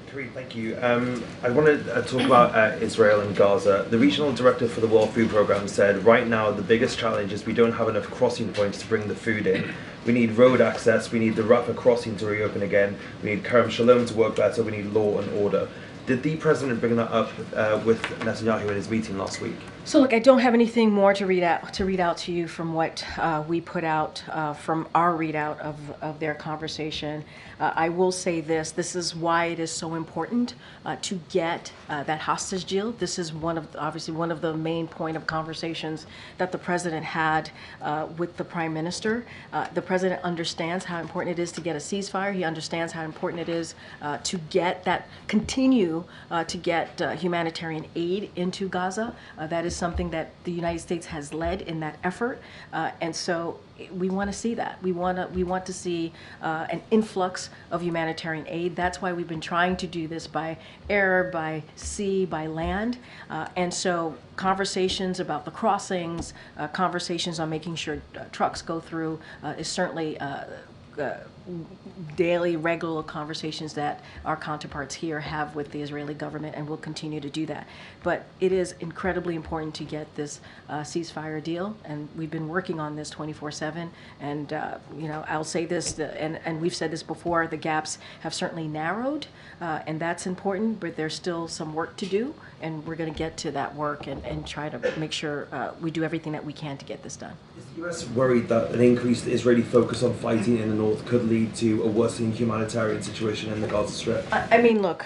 Karine, thank you. I want to talk about Israel and Gaza. The regional director for the World Food Programme said right now the biggest challenge is we don't have enough crossing points to bring the food in. We need road access, we need the Rafah crossing to reopen again, we need Kerem Shalom to work better, we need law and order. Did the president bring that up with Netanyahu in his meeting last week? So look, I don't have anything more to read out to you from what we put out from our readout of their conversation. I will say this is why it is so important to get that hostage deal. This is obviously one of the main point of conversations that the president had with the prime minister. The president understands how important it is to get a ceasefire. He understands how important it is to continue to get humanitarian aid into Gaza. That is something that the United States has led in that effort, and so we want to see that. We want to see an influx of humanitarian aid. That's why we've been trying to do this by air, by sea, by land, and so conversations about the crossings, conversations on making sure trucks go through is certainly daily, regular conversations that our counterparts here have with the Israeli government, and will continue to do that. But it is incredibly important to get this ceasefire deal, and we've been working on this 24/7. And I'll say this, and we've said this before, the gaps have certainly narrowed, and that's important. But there's still some work to do, and we're going to get to that work and try to make sure we do everything that we can to get this done. Is the US worried that an increased Israeli focus on fighting in the north could lead to a worsening humanitarian situation in the Gaza Strip? I mean, look,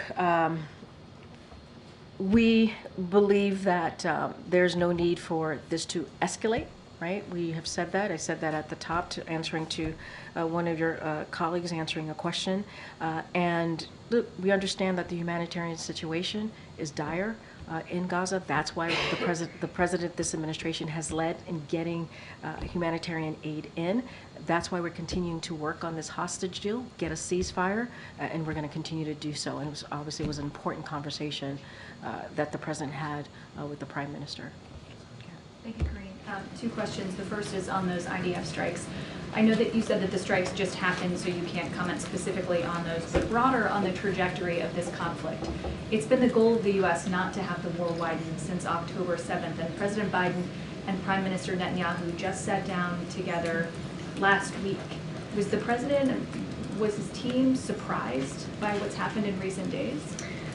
we believe that there's no need for this to escalate, right? We have said that. I said that at the top, answering to one of your colleagues answering a question. And look, we understand that the humanitarian situation is dire. in Gaza. That's why the president, this administration has led in getting humanitarian aid in. That's why we're continuing to work on this hostage deal, get a ceasefire, and we're going to continue to do so. And it was an important conversation that the president had with the prime minister. Thank you, Karine. Two questions. The first is on those IDF strikes. I know that you said that the strikes just happened, so you can't comment specifically on those, but broader on the trajectory of this conflict. It's been the goal of the U.S. not to have the war widen since October 7th, and President Biden and Prime Minister Netanyahu just sat down together last week. Was the president, was his team surprised by what's happened in recent days?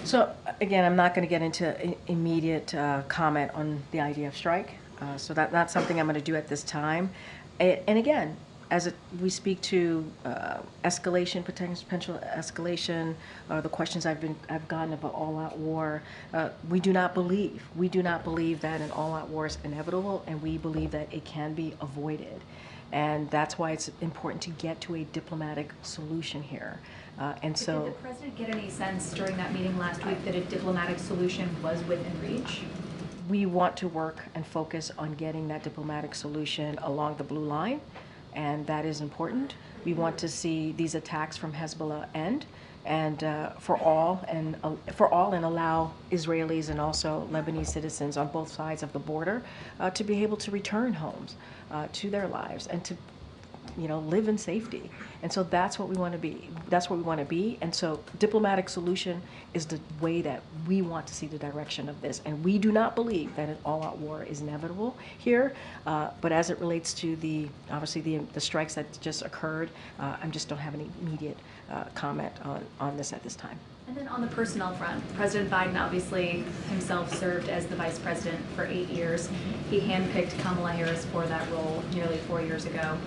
So again, I'm not going to get into immediate comment on the IDF strike. So that's not something I'm going to do at this time. And again, as we speak to escalation, potential escalation, the questions I've gotten about all-out war, we do not believe that an all-out war is inevitable, and we believe that it can be avoided. And that's why it's important to get to a diplomatic solution here. And so, did the president get any sense during that meeting last week that a diplomatic solution was within reach? We want to work and focus on getting that diplomatic solution along the blue line, and that is important. We want to see these attacks from Hezbollah end, and for all and allow Israelis and also Lebanese citizens on both sides of the border to be able to return homes to their lives and to live in safety. And so that's what we want to be. That's what we want to be. And so diplomatic solution is the way that we want to see the direction of this. And we do not believe that an all-out war is inevitable here. But as it relates to obviously the strikes that just occurred, I just don't have any immediate comment on this at this time. And then on the personnel front, President Biden obviously himself served as the vice president for 8 years. He handpicked Kamala Harris for that role nearly 4 years ago.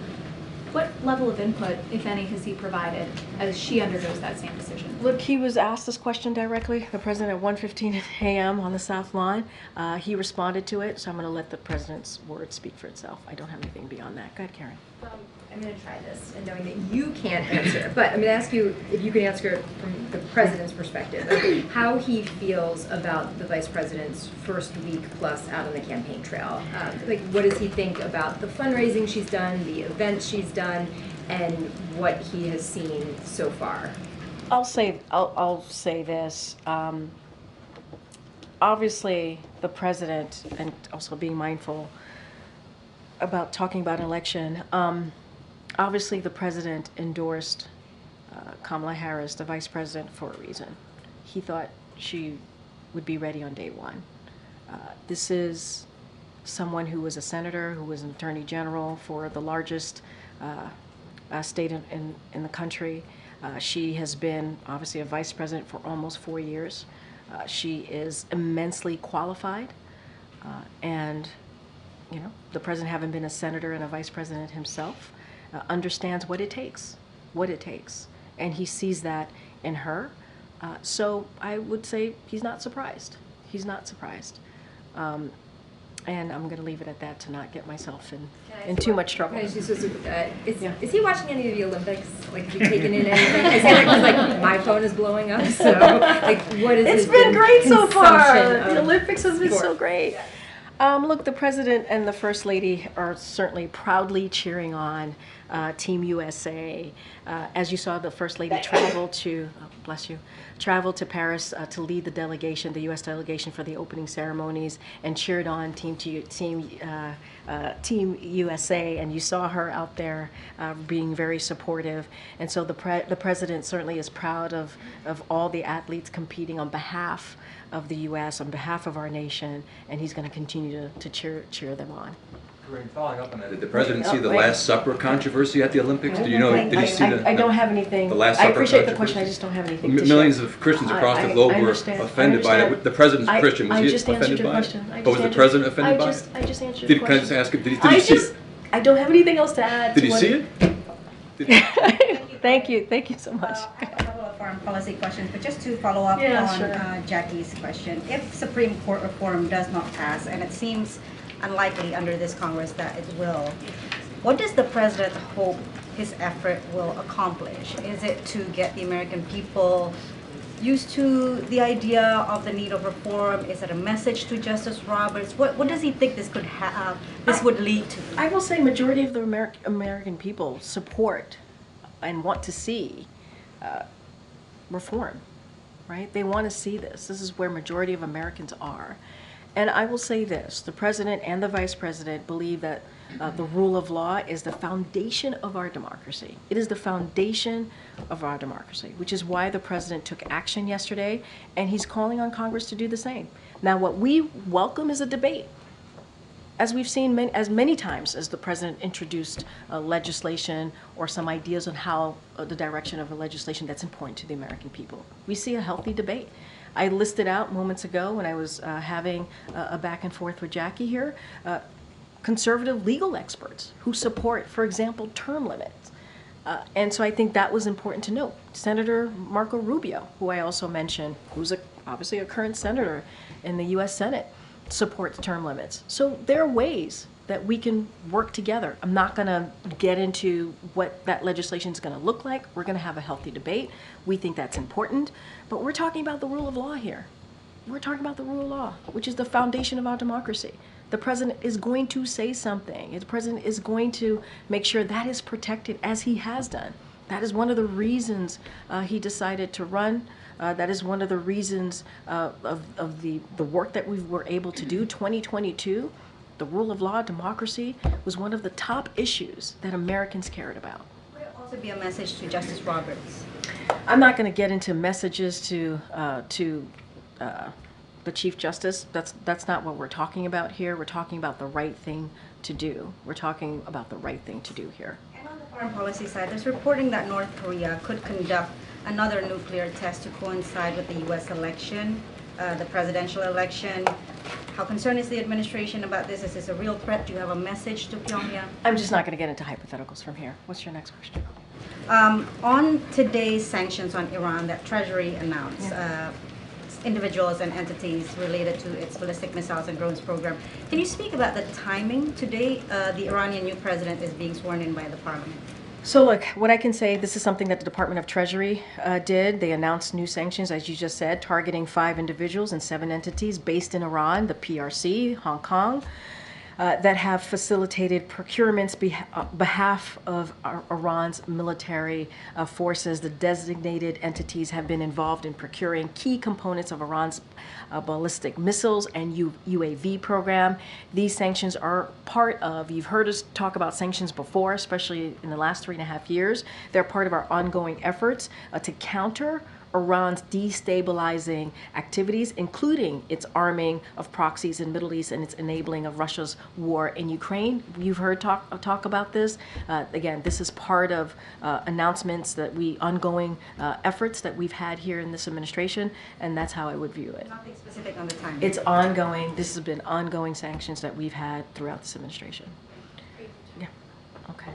What level of input, if any, has he provided as she undergoes that same decision? Look, he was asked this question directly, the president, at 1:15 a.m. on the South Lawn. He responded to it, so I'm going to let the president's word speak for itself. I don't have anything beyond that. Go ahead, Karen. I'm going to try this, and knowing that you can't answer, but I'm going to ask you if you can answer it from the president's perspective, how he feels about the vice president's first week plus out on the campaign trail. What does he think about the fundraising she's done, the events she's done, and what he has seen so far? I'll say this. Obviously, the president, and also being mindful about talking about an election, obviously the president endorsed Kamala Harris, the vice president, for a reason. He thought she would be ready on day one. This is someone who was a senator, who was an attorney general for the largest state in the country. She has been obviously a vice president for almost 4 years. She is immensely qualified, and the president, having been a senator and a vice president himself, understands what it takes, and he sees that in her. So I would say he's not surprised. He's not surprised. And I'm going to leave it at that to not get myself in too much trouble. Is he watching any of the Olympics? Like, has he taken in anything? I say that because my phone is blowing up. So, what is It's been great so far. The Olympics has been so great. Look, the president and the first lady are certainly proudly cheering on Team USA. As you saw, the first lady traveled to, traveled to Paris to lead the delegation, the U.S. delegation, for the opening ceremonies, and cheered on Team USA. And you saw her out there being very supportive. And so the president certainly is proud of all the athletes competing on behalf of the U.S., on behalf of our nation, and he's going to continue to cheer them on. Following up on that, did the president see the Last Supper controversy at the Olympics? Do you know? Did he see I don't have anything. The Last Supper I appreciate the controversy? question. I just don't have anything to Millions share. of Christians across the globe were offended by it. The president's Christian. Was he offended by it? But was the president offended by it? I just answered the question. Can I just ask him? Did he see it? I don't have anything else to add. Did he see it? Thank you so much. A couple of foreign policy questions, but just to follow up on Jackie's question. If Supreme Court reform does not pass, and it seems unlikely under this Congress that it will, what does the president hope his effort will accomplish? Is it to get the American people used to the idea of the need of reform? Is it a message to Justice Roberts? What does he think this would lead to? I will say majority of the American people support and want to see reform, right? They want to see this. This is where majority of Americans are. And I will say this, the president and the vice president believe that the rule of law is the foundation of our democracy. It is the foundation of our democracy, which is why the president took action yesterday, and he's calling on Congress to do the same. Now, what we welcome is a debate. As we've seen as many times as the president introduced legislation or some ideas on how the direction of a legislation that's important to the American people. We see a healthy debate. I listed out moments ago when I was having a back and forth with Jackie here, conservative legal experts who support, for example, term limits. And so I think that was important to note. Senator Marco Rubio, who I also mentioned, who's obviously a current senator in the US Senate, supports term limits. So there are ways that we can work together. I'm not going to get into what that legislation is going to look like. We're going to have a healthy debate. We think that's important. But we're talking about the rule of law here. We're talking about the rule of law, which is the foundation of our democracy. The president is going to say something. The president is going to make sure that is protected, as he has done. That is one of the reasons he decided to run. That is one of the reasons of the work that we were able to do. 2022, the rule of law, democracy, was one of the top issues that Americans cared about. Would it also be a message to Justice Roberts? I'm not going to get into messages to the Chief Justice. That's not what we're talking about here. We're talking about the right thing to do. We're talking about the right thing to do here. And on the foreign policy side, there's reporting that North Korea could conduct another nuclear test to coincide with the U.S. election, the presidential election. How concerned is the administration about this? Is this a real threat? Do you have a message to Pyongyang? I'm just not going to get into hypotheticals from here. What's your next question? On today's sanctions on Iran that Treasury announced, individuals and entities related to its ballistic missiles and drones program. Can you speak about the timing? Today, the Iranian new president is being sworn in by the parliament. So look, what I can say, this is something that the Department of Treasury did. They announced new sanctions, as you just said, targeting 5 individuals and 7 entities based in Iran, the PRC, Hong Kong, that have facilitated procurements behalf of Iran's military forces. The designated entities have been involved in procuring key components of Iran's ballistic missiles and UAV program. These sanctions are part of, you've heard us talk about sanctions before, especially in the last 3.5 years. They're part of our ongoing efforts to counter Iran's destabilizing activities, including its arming of proxies in the Middle East and its enabling of Russia's war in Ukraine. You've heard talk about this. Again, this is part of announcements that ongoing efforts that we've had here in this administration, and that's how I would view it. Nothing specific on the timing. It's ongoing. This has been ongoing sanctions that we've had throughout this administration. Yeah. Okay.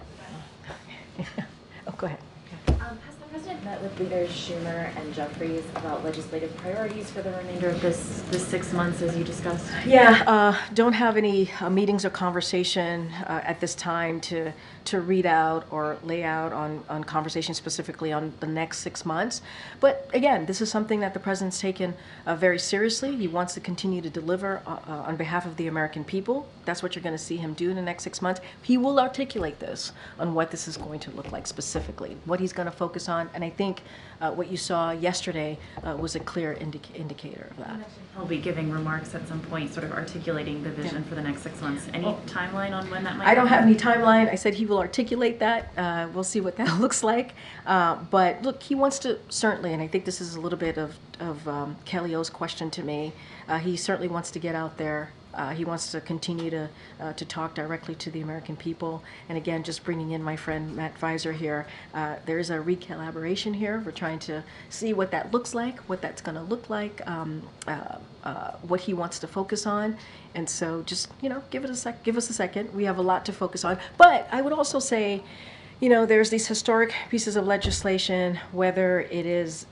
Oh, go ahead. Has the president met with leaders Schumer and Jeffries about legislative priorities for the remainder of this 6 months, as you discussed? Yeah, don't have any meetings or conversation at this time to read out or lay out on conversations specifically on the next 6 months. But again, this is something that the president's taken very seriously. He wants to continue to deliver on behalf of the American people. That's what you're going to see him do in the next 6 months. He will articulate this on what this is going to look like specifically, what he's going to focus on. And I think what you saw yesterday was a clear indicator of that. He'll be giving remarks at some point, sort of articulating the vision for the next 6 months. Any timeline on when that might I don't have any timeline. I said he will articulate that. We'll see what that looks like. But look, he wants to certainly, and I think this is a little bit of Kelly O's question to me, he certainly wants to get out there. He wants to continue to talk directly to the American people. And again, just bringing in my friend Matt Visor here, there is a recollaboration here. We're trying to see what that looks like, what that's going to look like, what he wants to focus on. And so just, give us a second. We have a lot to focus on. But I would also say, there's these historic pieces of legislation, whether it is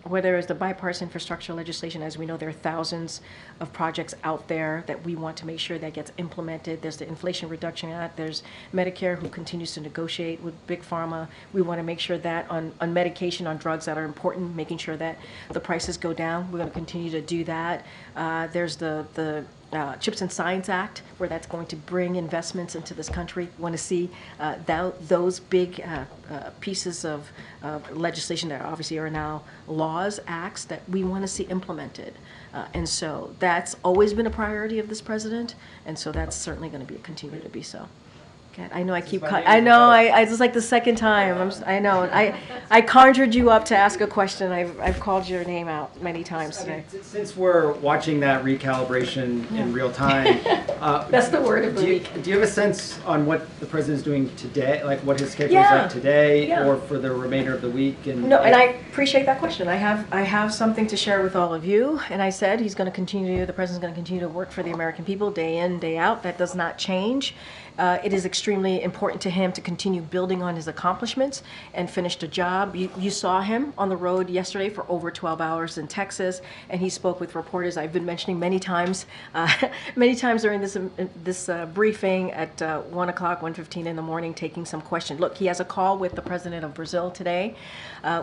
whether it's the bipartisan infrastructure legislation, as we know, there are thousands of projects out there that we want to make sure that gets implemented. There's the Inflation Reduction Act. There's Medicare, who continues to negotiate with Big Pharma. We want to make sure that on medication, on drugs that are important, making sure that the prices go down. We're going to continue to do that. There's the Chips and Science Act, where that's going to bring investments into this country. We want to see those big pieces of legislation that obviously are now laws, acts, that we want to see implemented. And so that's always been a priority of this president, and so that's certainly going to be continue to be so. God, I know I keep I know I just like the second time. I know I conjured you up to ask a question. I've called your name out many times today. Since we're watching that recalibration in real time, that's the word of the week. Do you have a sense on what the president's doing today, like what his schedule is like today or for the remainder of the week? And I appreciate that question. I have something to share with all of you, and I said he's going to continue. The president's going to continue to work for the American people day in, day out. That does not change. It is extremely important to him to continue building on his accomplishments and finish the job. You saw him on the road yesterday for over 12 hours in Texas, and he spoke with reporters. I've been mentioning many times during this briefing at 1 o'clock, 1:15 in the morning, taking some questions. Look, he has a call with the president of Brazil today,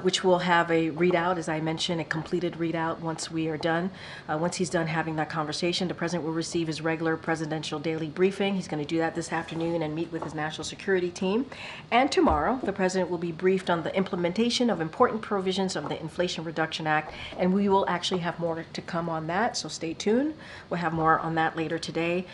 which will have a readout, as I mentioned, a completed readout once we are done. Once he's done having that conversation, the president will receive his regular presidential daily briefing. He's going to do that this afternoon and meet with his national security team. And tomorrow, the president will be briefed on the implementation of important provisions of the Inflation Reduction Act, and we will actually have more to come on that, so stay tuned. We'll have more on that later today.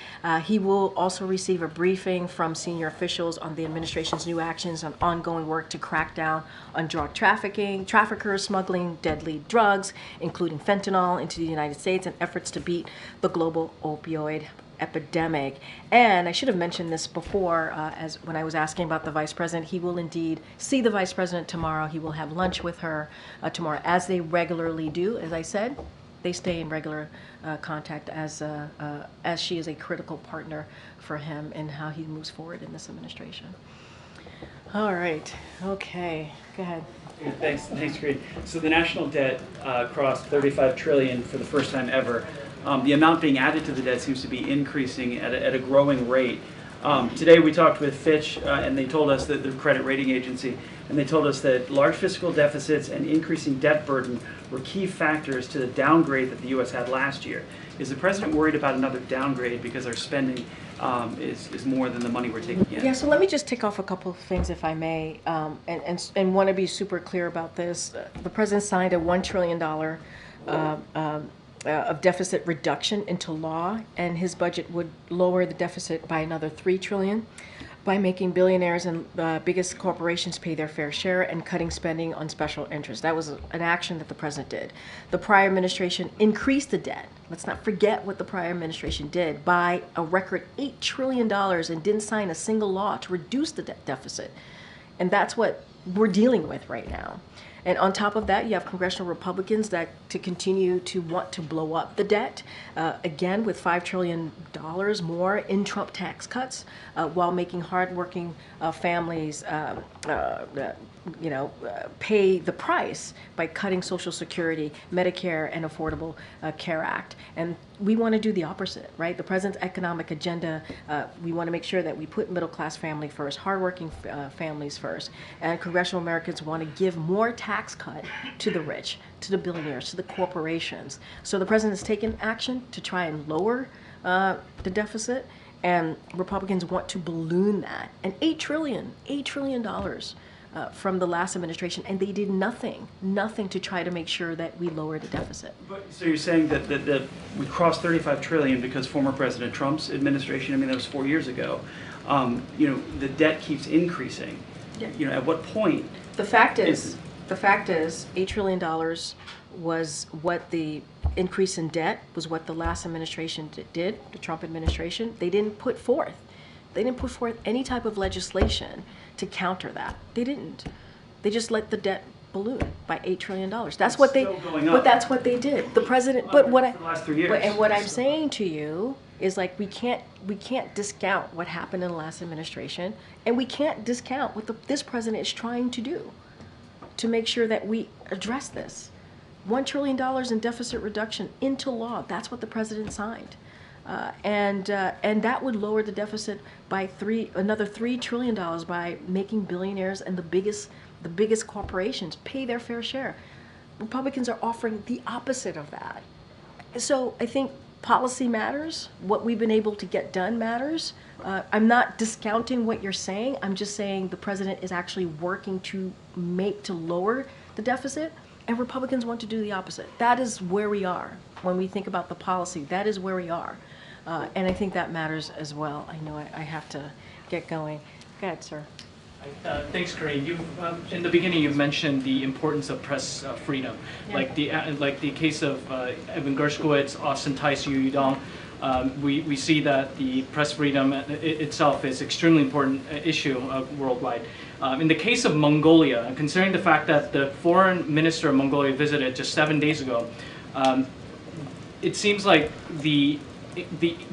He will also receive a briefing from senior officials on the administration's new actions on ongoing work to crack down on drug trafficking, traffickers smuggling deadly drugs, including fentanyl, into the United States, and efforts to beat the global opioid epidemic. And I should have mentioned this before, as when I was asking about the vice president. He will indeed see the vice president tomorrow. He will have lunch with her tomorrow, as they regularly do. As I said, they stay in regular contact, as she is a critical partner for him in how he moves forward in this administration. All right. Okay. Go ahead. Thanks, Karine. So the national debt crossed $35 trillion for the first time ever. The amount being added to the debt seems to be increasing at a growing rate. Today we talked with Fitch, and they told us that the credit rating agency, and they told us that large fiscal deficits and increasing debt burden were key factors to the downgrade that the U.S. had last year. Is the president worried about another downgrade because our spending is more than the money we're taking in? Yeah, so let me just tick off a couple of things, if I may, and want to be super clear about this. The president signed a $1 trillion of deficit reduction into law, and his budget would lower the deficit by another $3 trillion by making billionaires and biggest corporations pay their fair share and cutting spending on special interests. That was an action that the president did. The prior administration increased the debt. Let's not forget what the prior administration did, by a record $8 trillion, and didn't sign a single law to reduce the debt deficit. And that's what we're dealing with right now. And on top of that, you have congressional Republicans that to continue to want to blow up the debt, again with $5 trillion more in Trump tax cuts, while making hardworking families pay the price by cutting Social Security, Medicare, and Affordable Care Act. And we want to do the opposite, right? The president's economic agenda, we want to make sure that we put middle-class family first, hardworking families first, and congressional Americans want to give more tax cut to the rich, to the billionaires, to the corporations. So the president has taken action to try and lower the deficit, and Republicans want to balloon that. And $8 trillion from the last administration, and they did nothing to try to make sure that we lower the deficit. So you're saying that we crossed $35 trillion because former President Trump's administration, I mean, that was 4 years ago, the debt keeps increasing. Yeah. At what point? The fact is, $8 trillion was what the increase in debt was, what the last administration did, the Trump administration. They didn't put forth any type of legislation to counter that. They didn't. They just let the debt balloon by $8 trillion. That's what they. But that's what they did. The president. But what for the last 3 years. And what I'm saying to you is, like, we can't discount what happened in the last administration, and we can't discount what this president is trying to do to make sure that we address this. $1 trillion in deficit reduction into law. That's what the president signed. And that would lower the deficit by another $3 trillion by making billionaires and the biggest corporations pay their fair share. Republicans are offering the opposite of that. So I think policy matters. What we've been able to get done matters. I'm not discounting what you're saying. I'm just saying the president is actually working to lower the deficit, and Republicans want to do the opposite. That is where we are when we think about the policy. That is where we are. And I think that matters as well. I know I have to get going. Go ahead, sir. Thanks, Karine. In the beginning, you mentioned the importance of press freedom, like the case of Evan Gershkowitz, Austin Tice, Yu Yudong. We see that the press freedom itself is extremely important issue worldwide. In the case of Mongolia, considering the fact that the foreign minister of Mongolia visited just 7 days ago, it seems like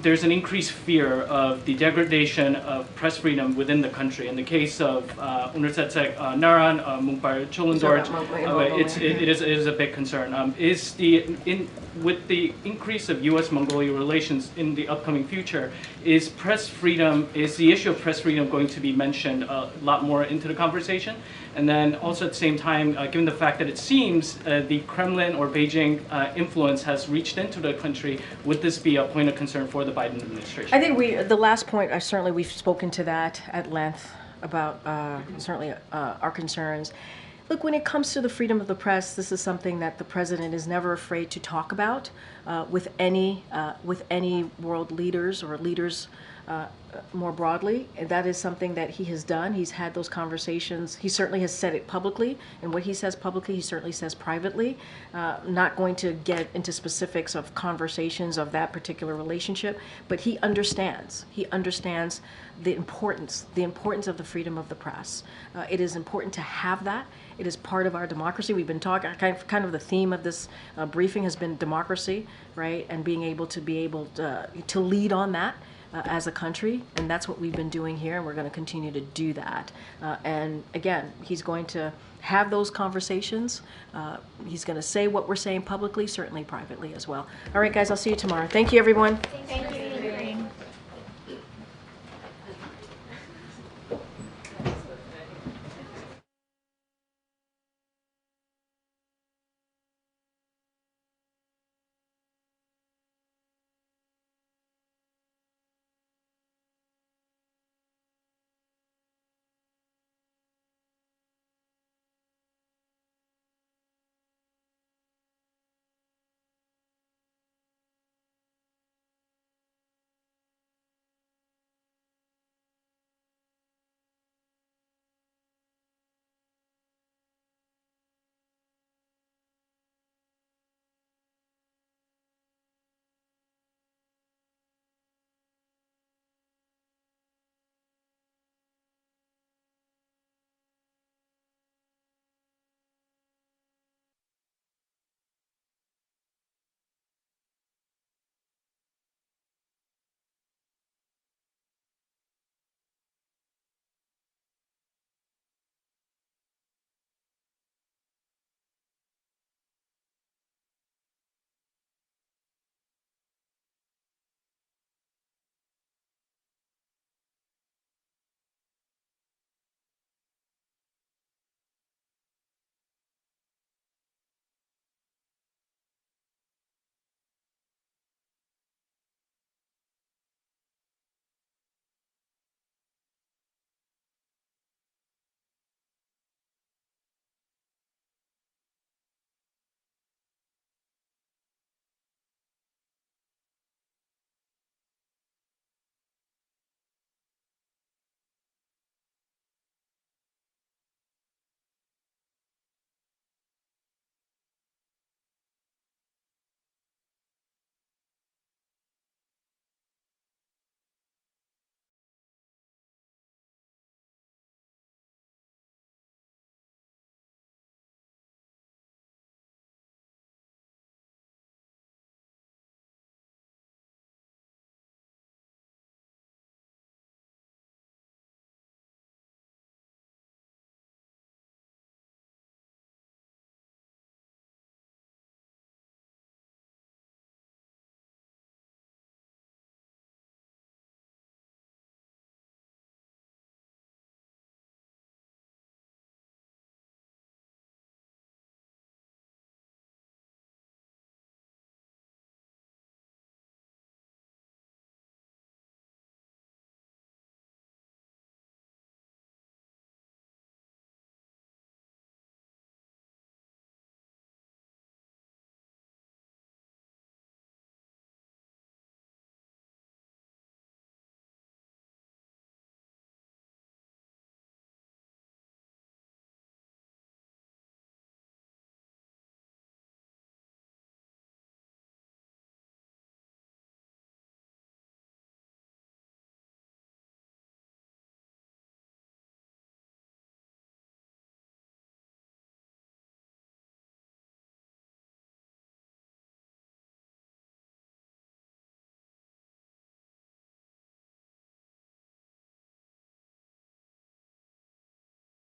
there's an increased fear of the degradation of press freedom within the country. In the case of Unertetsek Naran, Mungpar Cholendorj, it is a big concern. With the increase of U.S.-Mongolia relations in the upcoming future, is the issue of press freedom going to be mentioned a lot more into the conversation? And then also at the same time, given the fact that it seems the Kremlin or Beijing influence has reached into the country, would this be a point of concern for the Biden administration? I think the last point, we've spoken to that at length about certainly our concerns. Look, when it comes to the freedom of the press, this is something that the president is never afraid to talk about with any world leaders or leaders more broadly. And that is something that he has done. He's had those conversations. He certainly has said it publicly, and what he says publicly, he certainly says privately. Not going to get into specifics of conversations of that particular relationship, but he understands. He understands the importance of the freedom of the press. It is important to have that. It is part of our democracy. We've been talking, kind of the theme of this briefing has been democracy, right? And being able to lead on that as a country, and that's what we've been doing here, and we're going to continue to do that. And again, he's going to have those conversations. He's going to say what we're saying publicly, certainly privately as well. All right, guys, I'll see you tomorrow. Thank you, everyone. Thank